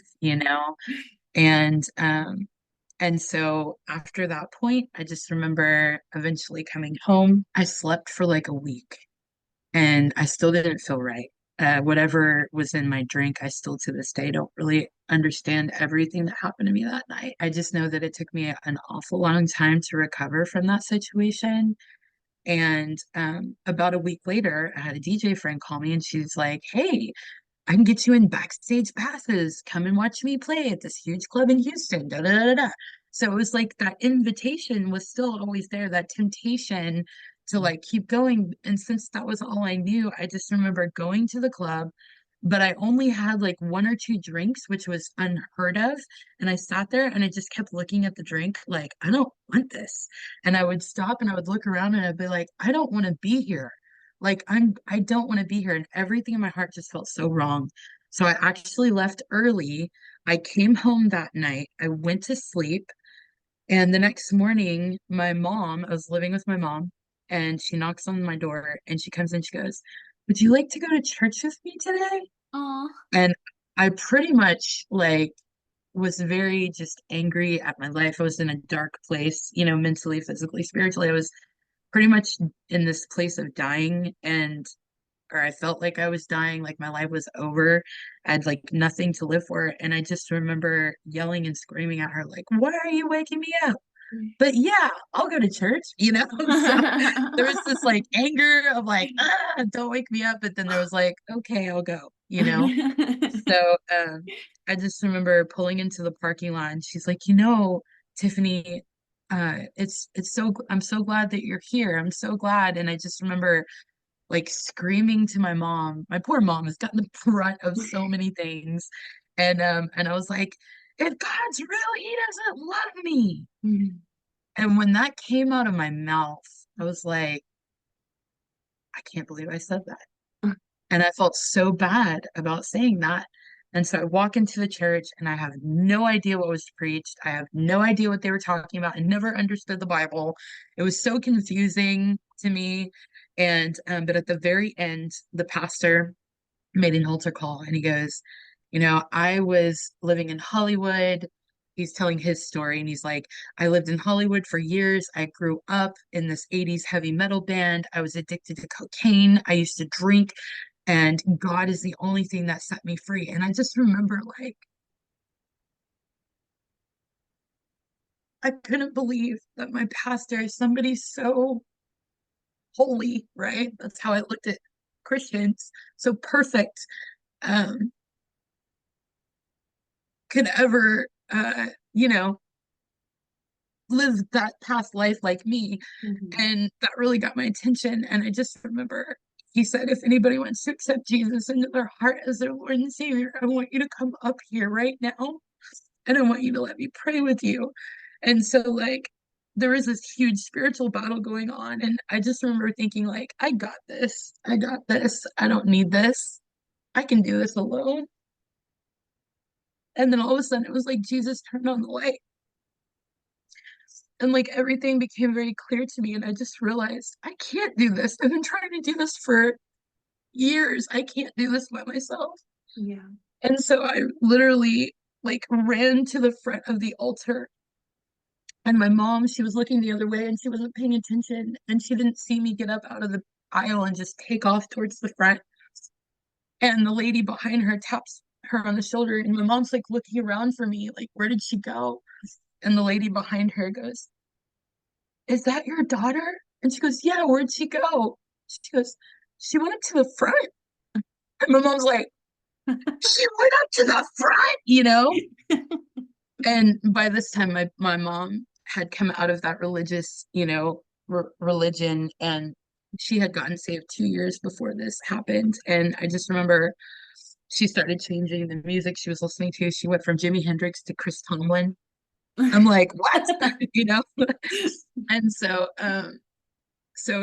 And so after that point, I just remember eventually coming home. I slept for like a week and I still didn't feel right. Whatever was in my drink, I still to this day don't really understand everything that happened to me that night. I just know that it took me an awful long time to recover from that situation. And about a week later, I had a DJ friend call me and she's like, hey, I can get you in backstage passes. Come and watch me play at this huge club in Houston. Da, da, da, da. So it was like that invitation was still always there, that temptation to like keep going. And since that was all I knew, I just remember going to the club, but I only had like one or two drinks, which was unheard of. And I sat there and I just kept looking at the drink like, I don't want this. And I would stop and I would look around and I'd be like, I don't want to be here. Like I don't want to be here. And everything in my heart just felt so wrong. So I actually left early. I came home that night. I went to sleep. And the next morning, I was living with my mom, and she knocks on my door and she comes in, she goes, "Would you like to go to church with me today?" Aw. And I pretty much like was very just angry at my life. I was in a dark place, mentally, physically, spiritually. I was pretty much in this place of dying, or I felt like I was dying, like my life was over. I had like nothing to live for. And I just remember yelling and screaming at her, like, "Why are you waking me up? But yeah, I'll go to church." So there was this like anger of like, don't wake me up. But then there was like, okay, I'll go. So I just remember pulling into the parking lot and she's like, Tiffany, I'm so glad that you're here. I'm so glad. And I just remember like screaming to my mom. My poor mom has gotten the brunt of so many things. And I was like, if God's real, he doesn't love me. And when that came out of my mouth, I was like, I can't believe I said that. And I felt so bad about saying that. And so I walk into the church and I have no idea what was preached. I have no idea what they were talking about. I never understood the Bible. It was so confusing to me. And but at the very end, the pastor made an altar call and he goes, I was living in Hollywood. He's telling his story and he's like, I lived in Hollywood for years. I grew up in this 80s heavy metal band. I was addicted to cocaine. I used to drink, and God is the only thing that set me free. And I just remember like, I couldn't believe that my pastor, somebody so holy, right? That's how I looked at Christians, so perfect, um, could ever, live that past life like me. And that really got my attention. And I just remember he said, if anybody wants to accept Jesus into their heart as their Lord and Savior, I want you to come up here right now. And I want you to let me pray with you. And so, like, there was this huge spiritual battle going on. And I just remember thinking, like, I got this. I got this. I don't need this. I can do this alone. And then all of a sudden, it was like Jesus turned on the light. And like everything became very clear to me. And I just realized I can't do this. I've been trying to do this for years. I can't do this by myself. Yeah. And so I literally like ran to the front of the altar. And my mom, she was looking the other way and she wasn't paying attention. And she didn't see me get up out of the aisle and just take off towards the front. And the lady behind her taps her on the shoulder. And my mom's like looking around for me, like, where did she go? And the lady behind her goes, "Is that your daughter?" And she goes, "Yeah, where'd she go?" She goes, "She went up to the front." And my mom's like, "She went up to the front?" And by this time, my mom had come out of that religious, religion, and she had gotten saved 2 years before this happened. And I just remember she started changing the music she was listening to. She went from Jimi Hendrix to Chris Tomlin. I'm like, what? And so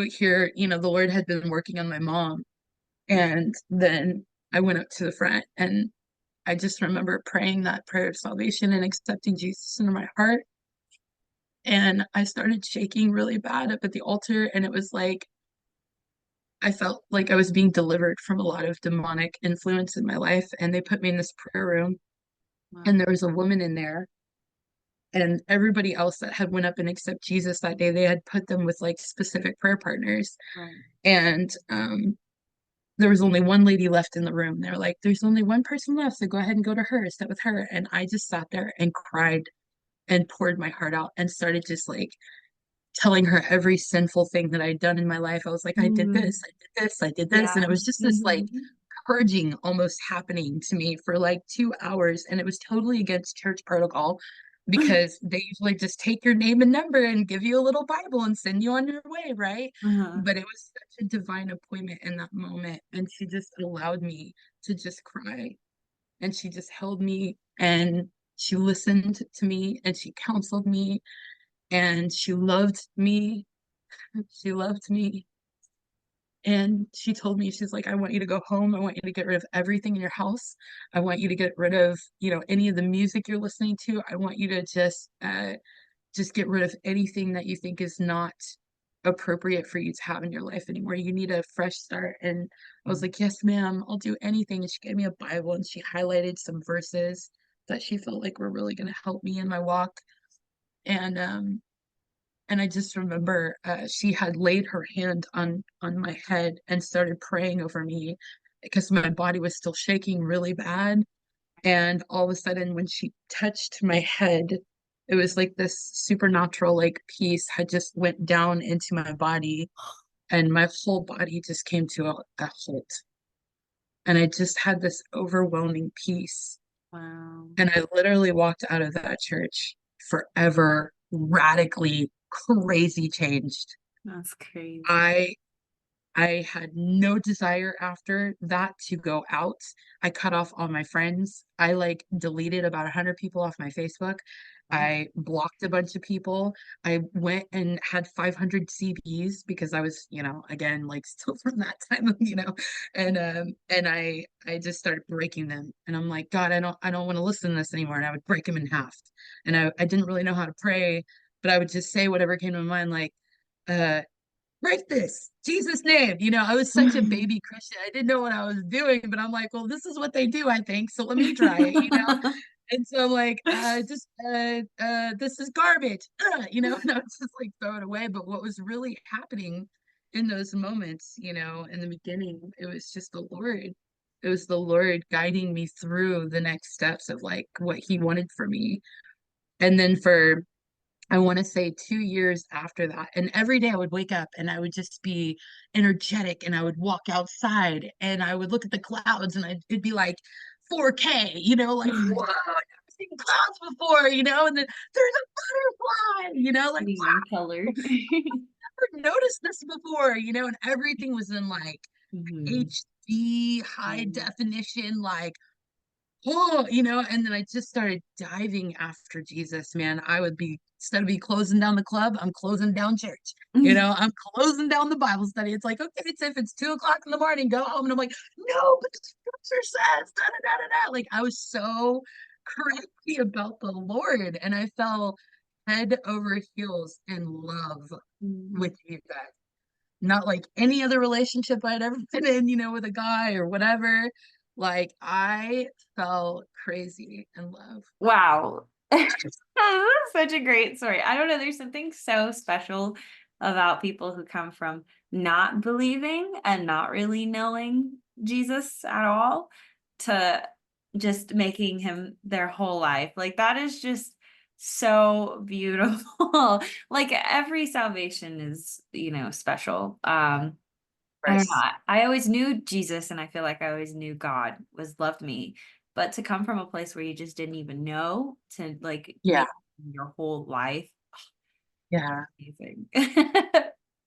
here, the Lord had been working on my mom. And then I went up to the front and I just remember praying that prayer of salvation and accepting Jesus into my heart. And I started shaking really bad up at the altar. And it was like, I felt like I was being delivered from a lot of demonic influence in my life. And they put me in this prayer room. Wow. And there was a woman in there. And everybody else that had went up and accept Jesus that day, they had put them with like specific prayer partners. Right. And there was only one lady left in the room. They were like, there's only one person left, so go ahead and go to her, sit with her. And I just sat there and cried and poured my heart out and started just like telling her every sinful thing that I'd done in my life. I was like, I did this, I did this, I did this. And it was just this like purging almost happening to me for like 2 hours. And it was totally against church protocol because they usually just take your name and number and give you a little Bible and send you on your way, right? Uh-huh. But it was such a divine appointment in that moment. And she just allowed me to just cry. And she just held me and she listened to me and she counseled me and she loved me. She loved me. And she told me, she's like, I want you to go home. I want you to get rid of everything in your house. I want you to get rid of, any of the music you're listening to. I want you to just get rid of anything that you think is not appropriate for you to have in your life anymore. You need a fresh start. And I was like, yes, ma'am, I'll do anything. And she gave me a Bible and she highlighted some verses that she felt like were really going to help me in my walk. And I just remember she had laid her hand on my head and started praying over me because my body was still shaking really bad. And all of a sudden, when she touched my head, it was like this supernatural like peace had just went down into my body, and my whole body just came to a halt. And I just had this overwhelming peace. Wow. And I literally walked out of that church forever, radically crazy changed. That's crazy. I had no desire after that to go out. I cut off all my friends. I like deleted about 100 people off my Facebook. I blocked a bunch of people. I went and had 500 CBs because I was, again, like still from that time, and I just started breaking them. And I'm like, God, I don't want to listen to this anymore. And I would break them in half. And I didn't really know how to pray, but I would just say whatever came to my mind, like, break this, Jesus' name. I was such a baby Christian. I didn't know what I was doing, but I'm like, well, this is what they do, I think. So let me try it. And so I'm like, this is garbage, and I was just like throw it away. But what was really happening in those moments, in the beginning, it was just the Lord. It was the Lord guiding me through the next steps of like what he wanted for me. And then for I want to say 2 years after that. And every day I would wake up and I would just be energetic and I would walk outside and I would look at the clouds and it'd be like 4K, like, whoa, I've never seen clouds before, and then there's a butterfly, like, wow, In color. I've never noticed this before, and everything was in like HD, high definition, like, oh, and then I just started diving after Jesus, man. I would be, instead of be closing down the club, I'm closing down church. I'm closing down the Bible study. It's like, okay, Tiff, it's 2 o'clock in the morning, go home. And I'm like, no, but the scripture says, da da da da da. Like, I was so crazy about the Lord, and I fell head over heels in love with Jesus. Not like any other relationship I'd ever been in, with a guy or whatever. Like, I fell crazy in love. Wow. That's such a great story. I don't know. There's something so special about people who come from not believing and not really knowing Jesus at all to just making him their whole life. Like, that is just so beautiful. Like, every salvation is, special. I don't know. I always knew Jesus, and I feel like I always knew God loved me. But to come from a place where you just didn't even know, to like Yeah. make your whole life, Yeah. amazing.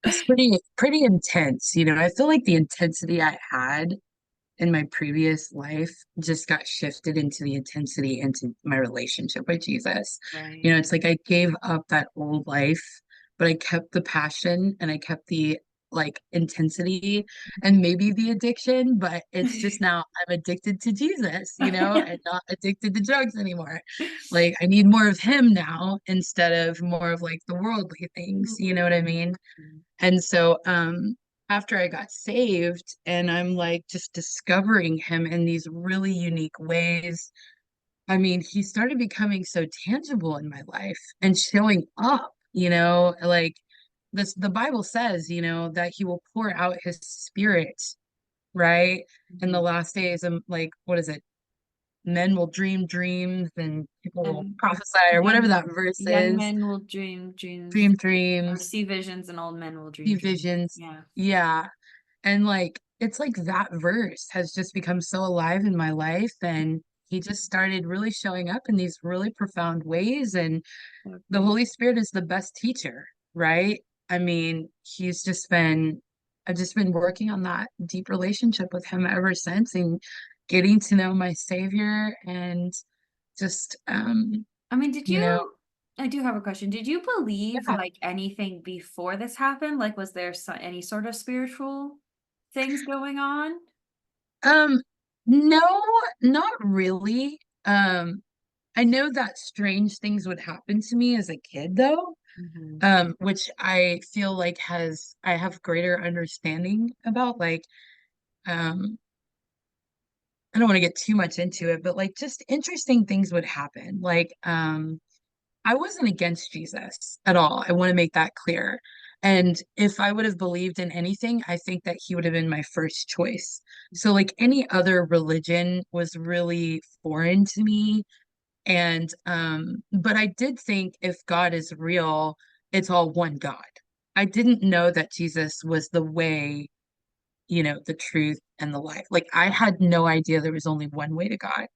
It's pretty intense. I feel like the intensity I had in my previous life just got shifted into the intensity into my relationship with Jesus. Right. It's like I gave up that old life, but I kept the passion and I kept the like intensity and maybe the addiction, but it's just now I'm addicted to Jesus, and not addicted to drugs anymore. Like, I need more of him now instead of more of like the worldly things, you know what I mean? And so after I got saved and I'm like just discovering him in these really unique ways, I mean, he started becoming so tangible in my life and showing up, like the Bible says, that he will pour out his spirit, right? In the last days, and like, what is it? Men will dream dreams and people will And prophesy or whatever that verse young is. men will dream dreams, Dream or dreams, see visions, and old men will see dream dreams. visions. Yeah. Yeah. And like, it's like that verse has just become so alive in my life. And he just started really showing up in these really profound ways. And the Okay. Holy Spirit is the best teacher, right? I mean, I've just been working on that deep relationship with him ever since, and getting to know my Savior, and just, I mean, did you know, you, I do have a question. Did you believe yeah. like anything before this happened? Like, was there any sort of spiritual things going on? Um, no, not really. I know that strange things would happen to me as a kid though, Mhm. which I feel like I have greater understanding about, like, um, I don't want to get too much into it, but like just interesting things would happen. Like, I wasn't against Jesus at all. I want to make that clear. And if I would have believed in anything, I think that he would have been my first choice. So, like, any other religion was really foreign to me. And, but I did think if God is real, it's all one God. I didn't know that Jesus was the way, the truth and the life. Like, I had no idea there was only one way to God.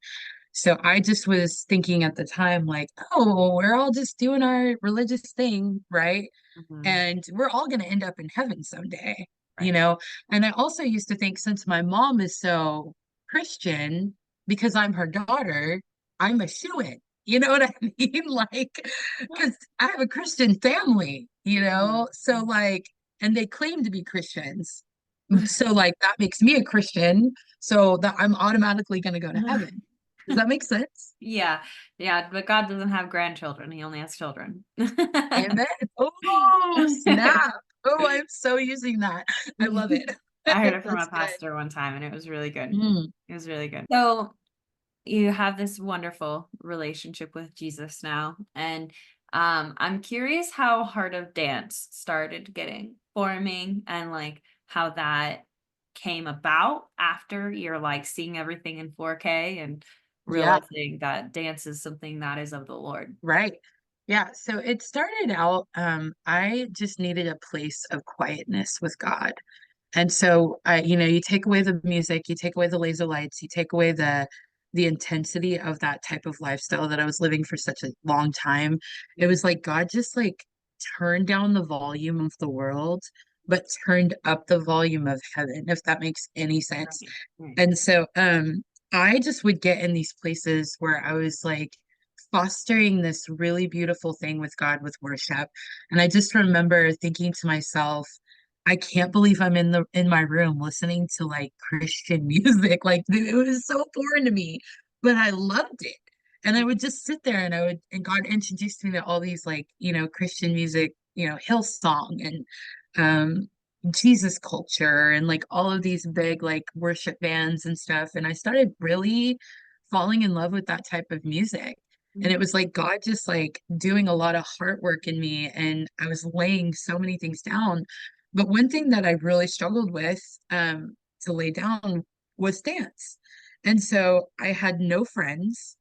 So I just was thinking at the time, like, oh, we're all just doing our religious thing, right? Mhm. And we're all going to end up in heaven someday, you Right. know? And I also used to think, since my mom is so Christian, because I'm her daughter, I'm a shoo-in. You know what I mean? Like, because I have a Christian family, Mhm. So, like, and they claim to be Christians. So, like, that makes me a Christian. So that I'm automatically going to go to heaven. Does that make sense? Yeah, yeah, but God doesn't have grandchildren. He only has children. Amen. Oh, snap. Oh, I'm so using that. I love it. I heard it from a That's good. pastor one time and it was really good. Mm, It was really good. So you have this wonderful relationship with Jesus now. And I'm curious how Heart of Dance started getting forming and like how that came about after you're like seeing everything in 4K and yeah, realizing that dance is something that is of the Lord. right. Yeah, so it started out, I just needed a place of quietness with God. And so you take away the music, you take away the laser lights, you take away the intensity of that type of lifestyle that I was living for such a long time. It was like God just like turned down the volume of the world, but turned up the volume of heaven, if that makes any sense. Right. Right. And so I just would get in these places where I was like fostering this really beautiful thing with God with worship. And I just remember thinking to myself, I can't believe I'm in my room listening to like Christian music. Like, it was so foreign to me, but I loved it. And I would just sit there, and God introduced me to all these, like, Christian music, Hillsong and um Jesus culture, and like all of these big like worship bands and stuff. And I started really falling in love with that type of music. And it Mhm. was like God just like doing a lot of heart work in me, and I was laying so many things down. But one thing that I really struggled with, to lay down, was dance. And so I had no friends,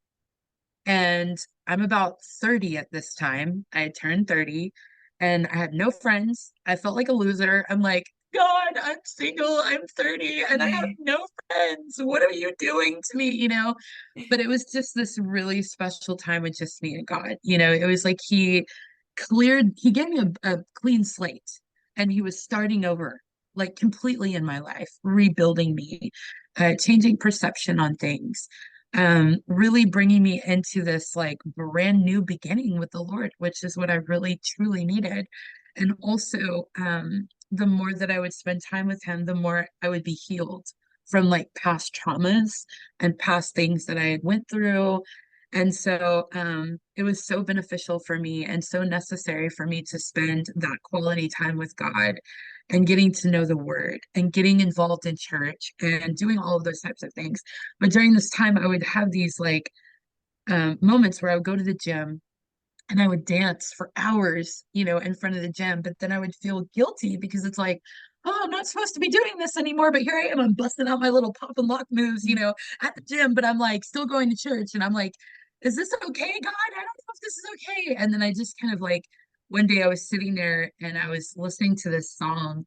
and I'm about 30 at this time. I had turned 30 and I had no friends. I felt like a loser. I'm like, God, I'm single, I'm 30, and I have no friends. What are you doing to me? But it was just this really special time with just me and God. It was like he gave me a clean slate, and he was starting over, like, completely in my life, rebuilding me, changing perception on things, really bringing me into this like brand new beginning with the Lord, which is what I really truly needed. And also, the more that I would spend time with him, the more I would be healed from like past traumas and past things that I had went through. And so, it was so beneficial for me and so necessary for me to spend that quality time with God, and getting to know the word and getting involved in church and doing all of those types of things. But during this time, I would have these like, moments where I would go to the gym and I would dance for hours, in front of the gym. But then I would feel guilty because it's like, oh, I'm not supposed to be doing this anymore. But here I am, I'm busting out my little pop and lock moves, at the gym, but I'm like still going to church. And I'm like, is this okay, God? I don't know if this is okay. And then I just kind of like, one day I was sitting there and I was listening to this song,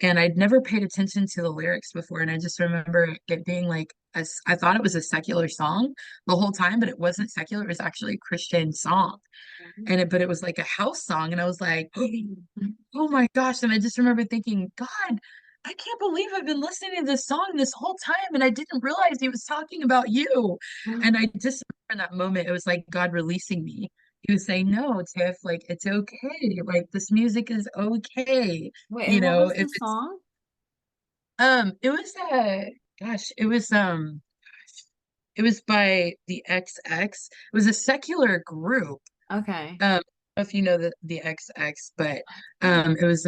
and I'd never paid attention to the lyrics before. And I just remember it being like, I thought it was a secular song the whole time, but it wasn't secular. It was actually a Christian song. But it was like a house song. And I was like, oh my gosh. And I just remember thinking, God, I can't believe I've been listening to this song this whole time. And I didn't realize he was talking about you. And I just remember in that moment, it was like God releasing me. He was saying, no, Tiff, like, it's okay. Like, this music is okay. Wait, You and what know, was the if it's, song? it was, gosh, it was by the XX. It was a secular group. Okay. I don't know if you know the XX, but it was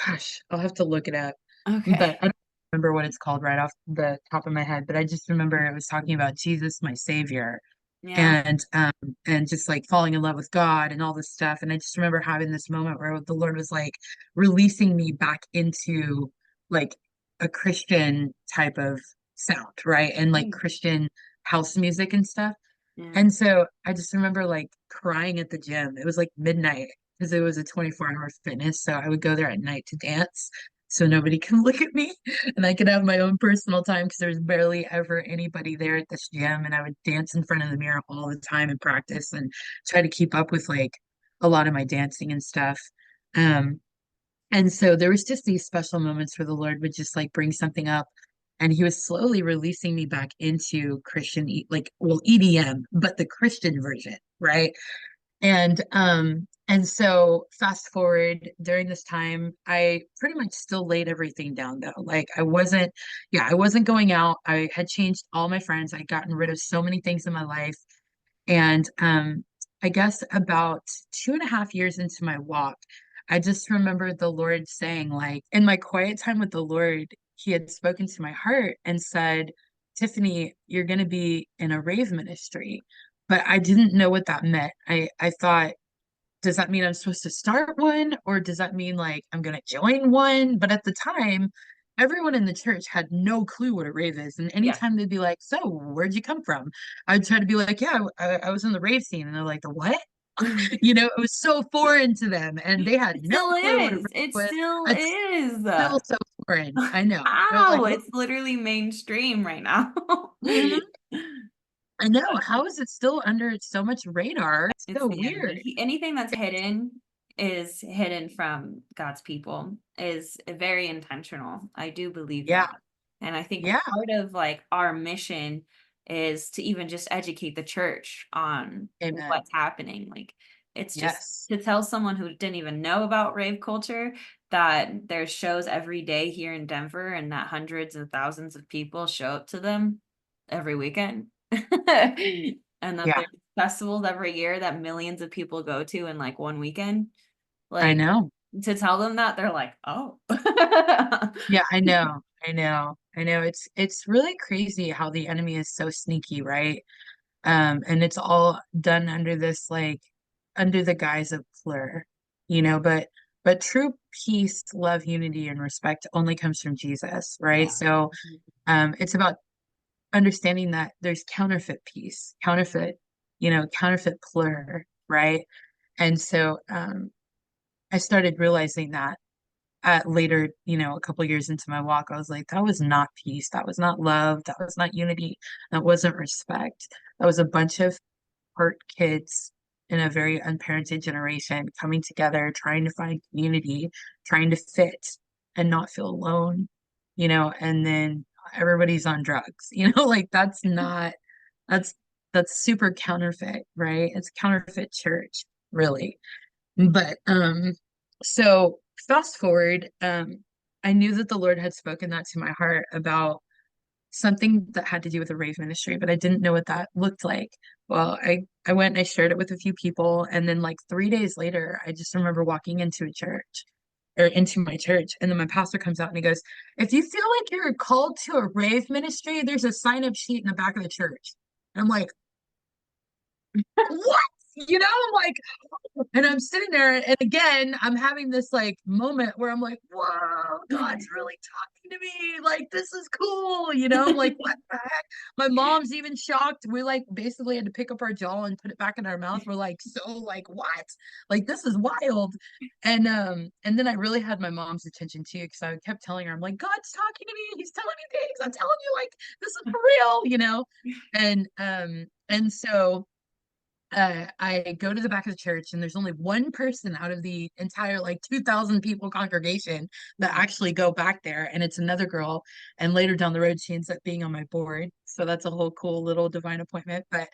gosh, I'll have to look it up. But Okay. I don't remember what it's called right off the top of my head, but I just remember it was talking about Jesus, my savior, Yeah. and just like falling in love with God and all this stuff. And I just remember having this moment where the Lord was like releasing me back into like a Christian type of sound, right? And like Mm. Christian house music and stuff. Yeah. And so I just remember like crying at the gym. It was like midnight because it was a 24-hour fitness. So I would go there at night to dance so nobody can look at me and I could have my own personal time because there was barely ever anybody there at this gym. And I would dance in front of the mirror all the time and practice and try to keep up with like a lot of my dancing and stuff. Um, and so there was just these special moments where the Lord would just like bring something up and he was slowly releasing me back into Christian like well EDM, but the Christian version, right? And so fast forward during this time, I pretty much still laid everything down though. Like I wasn't going out. I had changed all my friends. I'd gotten rid of so many things in my life. And I guess about 2.5 years into my walk, I just remember the Lord saying, like, in my quiet time with the Lord, He had spoken to my heart and said, Tiffany, you're going to be in a rave ministry. But I didn't know what that meant. I thought, does that mean I'm supposed to start one? Or does that mean like I'm going to join one? But at the time, everyone in the church had no clue what a rave is. And Yeah. anytime they'd be like, so where'd you come from? I'd try to be like, yeah, I was in the rave scene. And they're like, the what? You know, it was so foreign to them. And they had It no still clue what a rave is. It was. still It's is. still so foreign. I know. They're like, Ow, what? it's literally mainstream right now. Mhm. I know. How is it still under so much radar? It's It's so the enemy. weird. Anything that's hidden is hidden from God's people, is very intentional. I do believe Yeah. that. And I think Yeah. part of like our mission is to even just educate the church on Amen. what's happening. Like it's just Yes. to tell someone who didn't even know about rave culture that there's shows every day here in Denver and that hundreds of thousands of people show up to them every weekend. And that Yeah. there's festivals every year that millions of people go to in like one weekend. I Like know. to tell them that they're like, oh. Yeah, I know. I know. I know. It's really crazy how the enemy is so sneaky, right? And it's all done under this like under the guise of plur, you know, but true peace, love, unity, and respect only comes from Jesus, right? Yeah. So it's about understanding that there's counterfeit peace, counterfeit plur, right? And so I started realizing that later, a couple years into my walk, I was like, that was not peace. That was not love. That was not unity. That wasn't respect. That was a bunch of hurt kids in a very unparented generation coming together, trying to find community, trying to fit and not feel alone, and then everybody's on drugs, like that's, that's super counterfeit, right? It's counterfeit church, really. But so fast forward, I knew that the Lord had spoken that to my heart about something that had to do with the rave ministry, but I didn't know what that looked like. Well, I went and I shared it with a few people, and then like 3 days later, I just remember walking into a church or into my church, and then my pastor comes out and he goes, "If you feel like you're called to a rave ministry, there's a sign-up sheet in the back of the church." And I'm like, "What?" I'm like, and I'm sitting there, and again, I'm having this like moment where I'm like, whoa, God's really talking to me. Like, this is cool. I'm like, what the heck? My mom's even shocked. We like basically had to pick up our jaw and put it back in our mouth. We're like, so like what? Like, this is wild. And then I really had my mom's attention too, because I kept telling her, I'm like, God's talking to me. He's telling me things. I'm telling you, like, this is for real. And so I go to the back of the church, and there's only one person out of the entire like 2,000 people congregation that actually go back there, and it's another girl. And later down the road, she ends up being on my board, so that's a whole cool little divine appointment. But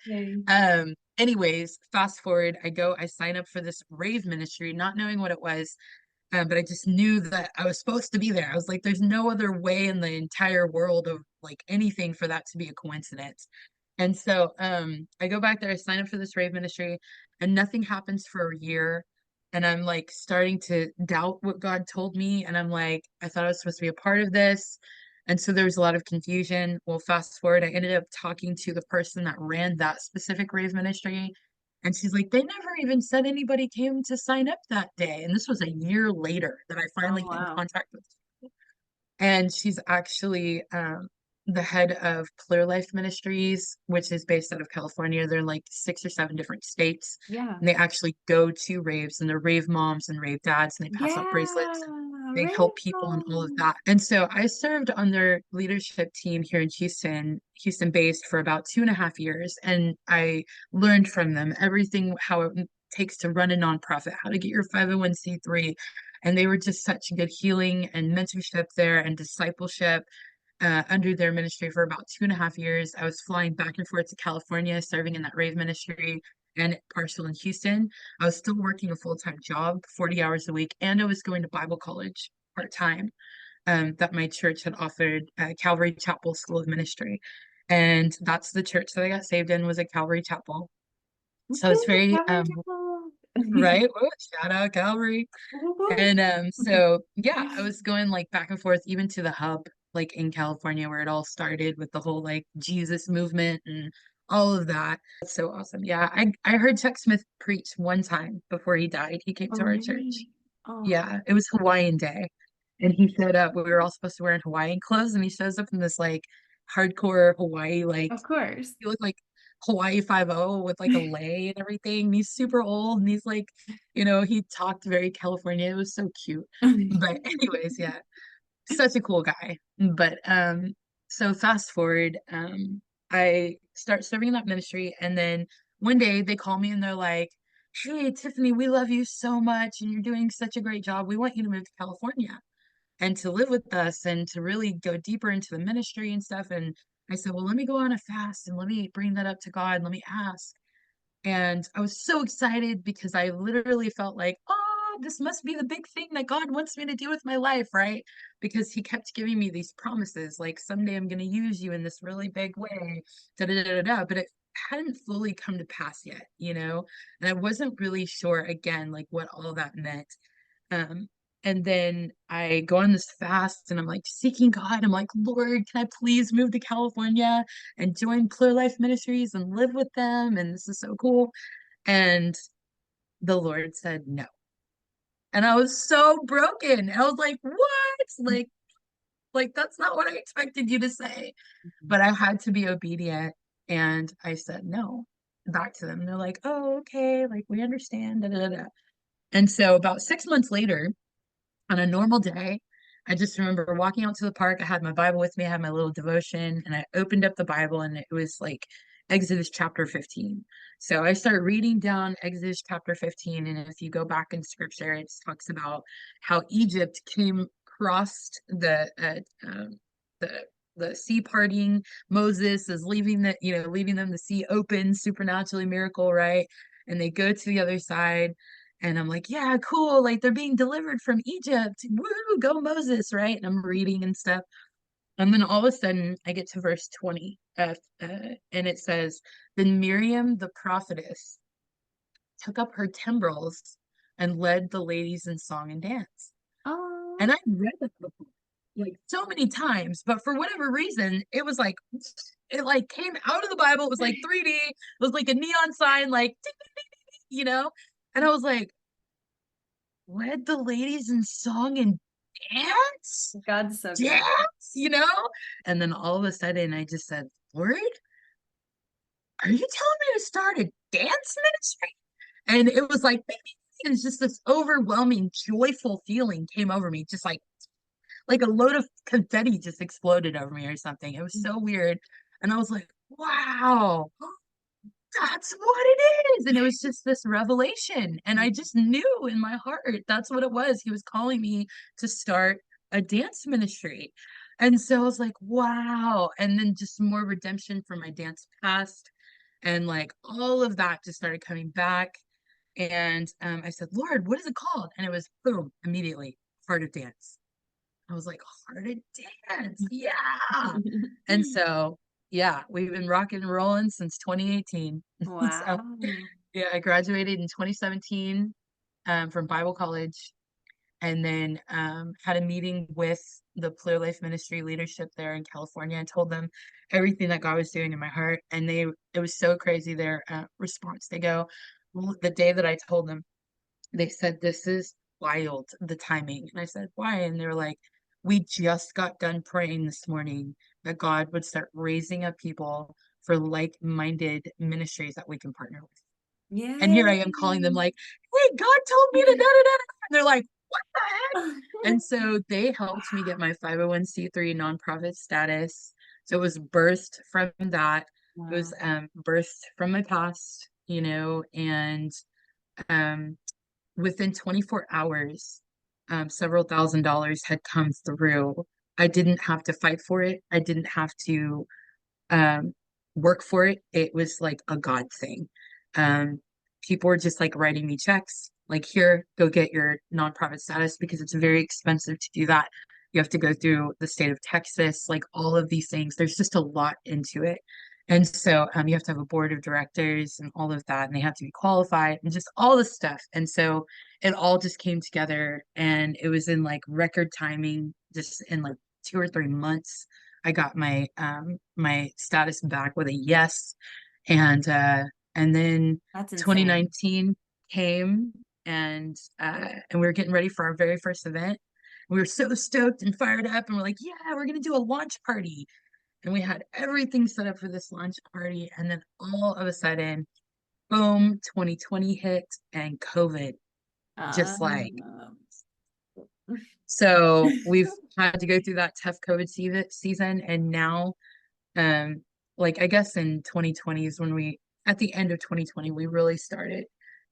anyways, fast forward, I sign up for this Rave ministry, not knowing what it was. But I just knew that I was supposed to be there. I was like, there's no other way in the entire world of like anything for that to be a coincidence. And so I go back there, I sign up for this Rave ministry, and nothing happens for a year. And I'm like starting to doubt what God told me. And I'm like, I thought I was supposed to be a part of this. And so there was a lot of confusion. Well, fast forward, I ended up talking to the person that ran that specific Rave ministry. And she's like, they never even said anybody came to sign up that day. And this was a year later that I finally Oh, got in wow. contact with her. And she's actually the head of Clear Life Ministries, which is based out of California. They're in like 6 or 7 different states. Yeah. And they actually go to raves, and they're rave moms and rave dads, and they pass out bracelets. Yeah. They help people and all of Rachel. that. And so I served on their leadership team here in Houston based for about 2.5 years. And I learned from them everything, how it takes to run a nonprofit, how to get your 501c3. And they were just such good healing and mentorship there and discipleship under their ministry for about 2.5 years. I was flying back and forth to California, serving in that Rave ministry and partial in Houston. I was still working a full-time job, 40 hours a week, and I was going to Bible college part-time that my church had offered, Calvary Chapel School of Ministry. And that's the church that I got saved in, was a Calvary Chapel. So it's very right. Oh, shout out Calvary. And so yeah, I was going like back and forth even to the hub, like in California, where it all started with the whole like Jesus movement and all of that. That's so awesome. Yeah, I heard Chuck Smith preach one time before he died. He came Oh, to our church. really? Oh, Yeah, it was Hawaiian Day. And he showed up. We were all supposed to wear Hawaiian clothes, and he shows up in this like hardcore Hawaii, like of course. he looked like Hawaii 5-0 with like a lei and everything. And he's super old, and he's like, he talked very California. It was so cute. But anyways, yeah, such a cool guy. But so fast forward, I start serving in that ministry, and then one day they call me and they're like, hey, Tiffany, we love you so much, and you're doing such a great job. We want you to move to California and to live with us and to really go deeper into the ministry and stuff. And I said, well, let me go on a fast and let me bring that up to God and let me ask. And I was so excited because I literally felt like, oh, this must be the big thing that God wants me to do with my life, right? Because he kept giving me these promises, like someday I'm going to use you in this really big way, da da da da da. But it hadn't fully come to pass yet. And I wasn't really sure again, like what all that meant. Um, and then I go on this fast, and I'm like seeking God. I'm like, Lord, can I please move to California and join Clear Life Ministries and live with them? And this is so cool. And the Lord said no. And I was so broken. I was like, what? Like that's not what I expected you to say. But I had to be obedient. And I said no back to them. And they're like, oh, okay, like we understand. Da, da, da, da. And so about 6 months later, on a normal day, I just remember walking out to the park. I had my Bible with me, I had my little devotion, and I opened up the Bible, and it was like Exodus chapter 15. So I started reading down Exodus chapter 15, and if you go back in scripture, it talks about how Egypt came crossed the the sea parting. Moses is leaving them the sea open, supernaturally miracle, right? And they go to the other side. And I'm like, yeah, cool. Like they're being delivered from Egypt. Woo, go Moses, right? And I'm reading and stuff. And then all of a sudden I get to verse 20. And it says, then Miriam the prophetess took up her timbrels and led the ladies in song and dance. Oh. And I read that before, like so many times, but for whatever reason, it was like it like came out of the Bible. It was like 3D. It was like a neon sign, like ding, ding, ding, And I was like, led the ladies in song and dance, God's so good. dance. And then all of a sudden I just said, Lord, are you telling me to start a dance ministry? And it was like, it's just this overwhelming, joyful feeling came over me, just like a load of confetti just exploded over me or something. It was so weird. And I was like, wow, that's what it is. And it was just this revelation. And I just knew in my heart that's what it was. He was calling me to start a dance ministry. And so I was like, wow. And then just more redemption from my dance past. And like all of that just started coming back. And I said, Lord, what is it called? And it was boom, immediately, Heart of Dance. I was like, Heart of Dance. Yeah. And so, yeah, we've been rocking and rolling since 2018. Wow. So, yeah, I graduated in 2017 from Bible college, and then had a meeting with the Clear Life Ministry leadership there in California and told them everything that God was doing in my heart. And it was so crazy, their response. They go, the day that I told them, they said, this is wild, the timing. And I said, why? And they were like, we just got done praying this morning that God would start raising up people for like-minded ministries that we can partner with. Yeah. And here I am calling them like, hey, God told me to da da da da. And they're like, what the heck? And so they helped me get my 501c3 nonprofit status. So it was birthed from that. Wow. It was birthed from my past, and within 24 hours, several $1,000s had come through. I didn't have to fight for it. I didn't have to work for it. It was like a God thing. People were just like writing me checks, like, here, go get your nonprofit status, because it's very expensive to do that. You have to go through the state of Texas, like all of these things. There's just a lot into it. And so you have to have a board of directors and all of that, and they have to be qualified and just all this stuff. And so it all just came together, and it was in like record timing, just in like 2 or 3 months. I got my my status back with a yes. And then That's insane. 2019 came, and we were getting ready for our very first event. We were so stoked and fired up, and we're like, yeah, we're gonna do a launch party. And we had everything set up for this launch party. And then all of a sudden, boom, 2020 hit, and COVID just like. So we've had to go through that tough COVID season. And now, like, I guess in 2020 is when at the end of 2020, we really started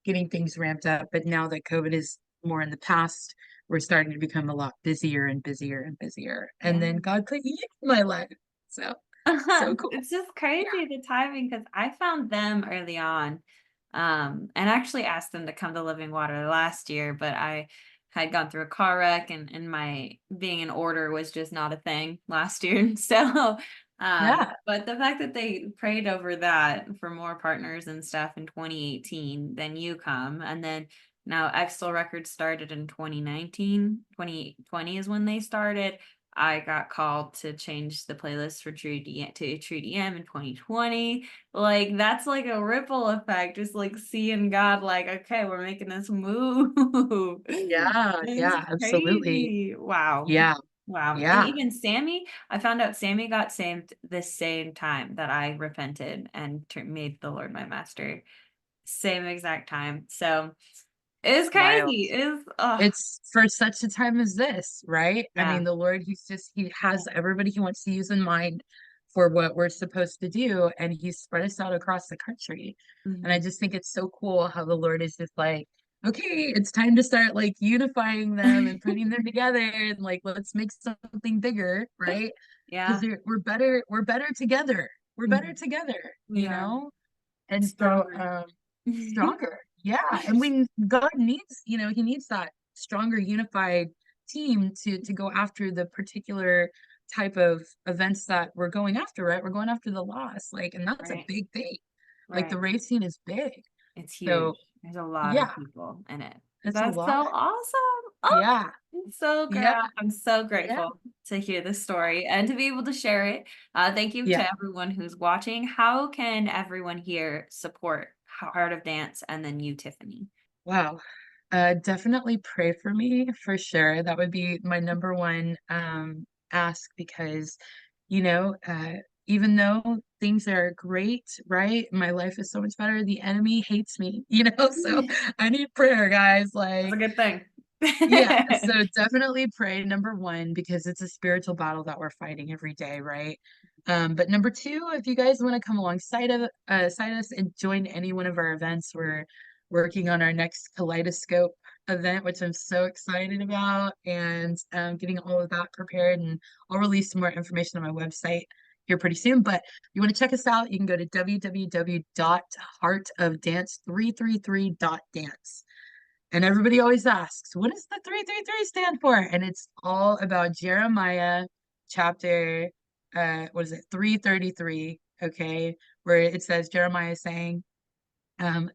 getting things ramped up. But now that COVID is more in the past, we're starting to become a lot busier and busier and busier. And then God put you in my life. So cool. It's just crazy, the timing, because I found them early on, and actually asked them to come to Living Water last year, but I had gone through a car wreck, and my being in order was just not a thing last year. So but the fact that they prayed over that for more partners and stuff in 2018, then you come, and then now Extol Records started in 2019. 2020 is when they started. I got called to change the playlist for True DM in 2020. Like, that's like a ripple effect, just like seeing God, like, okay, we're making this move. Yeah, It's absolutely. crazy. Wow. Yeah. Wow. Yeah. And even Sammy, I found out Sammy got saved the same time that I repented and made the Lord my master. Same exact time. So it's crazy. It's for such a time as this, right? Yeah. I mean, the Lord, he has everybody he wants to use in mind for what we're supposed to do, and he's spread us out across the country. And I just think it's so cool how the Lord is just like, okay, it's time to start like unifying them and putting them together, and like, let's make something bigger, right? Yeah. Because we're better together. We're better together, We are. And Stronger. so stronger. Yeah. And God needs, he needs that stronger, unified team to go after the particular type of events that we're going after, right? We're going after the lost, like, and that's a Right. big thing. Like, the Right. Rave scene is big. It's So huge. There's a lot yeah, of people in it. it's a That's so lot. awesome. Oh, Yeah. it's so great. Yeah. I'm so Yeah. grateful to hear the story and to be able to share it. Thank you Yeah. to everyone who's watching. How can everyone here support Heart of Dance, and then you, Tiffany. Wow. Definitely pray for me for sure. That would be my number one ask because, you know, even though things are great, right? My life is so much better. The enemy hates me, you know, so I need prayer, guys. That's Like, a good thing. yeah, so definitely pray, number one, because it's a spiritual battle that we're fighting every day, right? But number two, if you guys want to come alongside of side us and join any one of our events, we're working on our next Kaleidoscope event, which I'm so excited about, and getting all of that prepared. And I'll release some more information on my website here pretty soon. But if you want to check us out, you can go to www.heartofdance333.dance. And everybody always asks, what does the 333 stand for? And it's all about Jeremiah chapter, what is it, 333, okay, where it says, Jeremiah saying,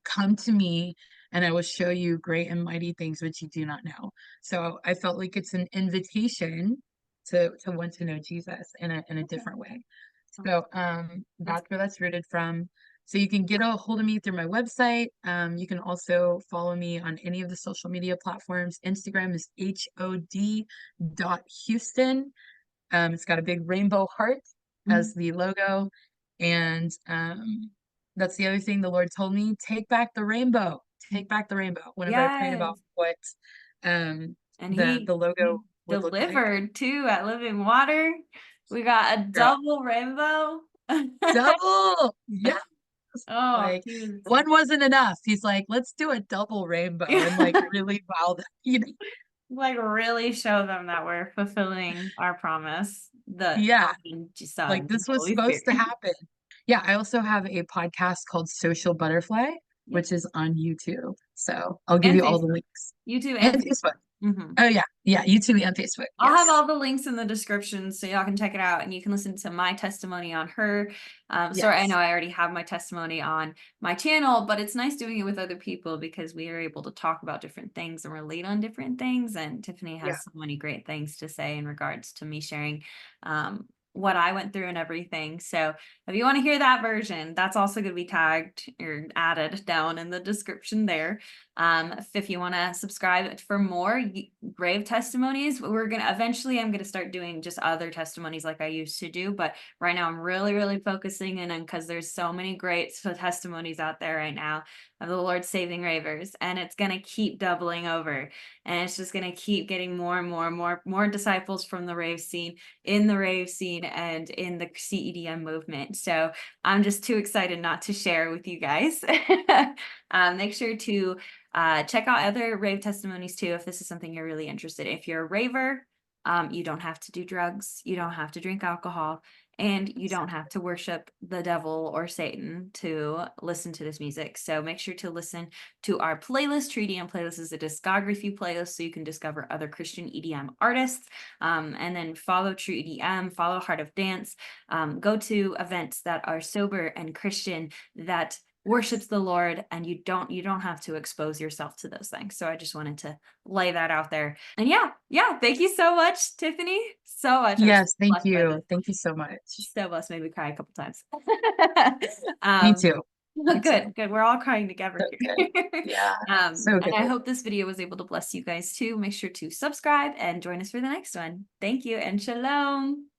come to me and I will show you great and mighty things which you do not know. So I felt like it's an invitation to want to know Jesus in a different way. So that's where that's rooted from. So you can get a hold of me through my website. You can also follow me on any of the social media platforms. Instagram is HOD.Houston. It's got a big rainbow heart as the logo. And that's the other thing the Lord told me, take back the rainbow. Take back the rainbow. Whenever I prayed about Yes. what And the logo would look like. delivered too at Living Water. We got a Girl. double rainbow. Double! Yeah. Oh, Like he was one wasn't enough. He's like, let's do a double rainbow and like really wow them, you know. like really show them that we're fulfilling our promise. The Yeah, Son, like this was Holy supposed to Spirit. happen. Yeah, I also have a podcast called Social Butterfly, which is on YouTube. So I'll give And you all the Facebook. links. YouTube And and Facebook. Mhm. Oh yeah, yeah, YouTube and Facebook. I'll have Yes. all the links in the description so y'all can check it out and you can listen to my testimony on her. Sorry, I know Yes. I already have my testimony on my channel, but it's nice doing it with other people because we are able to talk about different things and relate on different things. And Tiffany Yeah. has so many great things to say in regards to me sharing what I went through and everything. So if you want to hear that version, that's also going to be tagged or added down in the description there. If you want to subscribe for more Rave testimonies, I'm going to start doing just other testimonies like I used to do. But right now I'm really focusing in on, because there's so many great testimonies out there right now of the Lord saving ravers, and it's going to keep doubling over, and it's just going to keep getting more and more disciples from the rave scene, in the rave scene, and in the CEDM movement. So I'm just too excited not to share with you guys. Make sure to check out other rave testimonies too if this is something you're really interested in. If you're a raver, you don't have to do drugs, you don't have to drink alcohol, and you don't have to worship the devil or Satan to listen to this music. So make sure to listen to our playlist. True EDM playlist is a discography playlist, so you can discover other Christian EDM artists. And then follow True EDM, follow Heart of Dance, go to events that are sober and Christian, that worships the Lord, and you don't have to expose yourself to those things. So I just wanted to lay that out there. And yeah, thank you so much, Tiffany. So much. Yes, thank blessed by you. this. Thank you so much. So blessed, made me cry a couple times. Me too. Me Good. too. We're all crying together So here. good. Yeah. So And good. I hope this video was able to bless you guys too. Make sure to subscribe and join us for the next one. Thank you and shalom.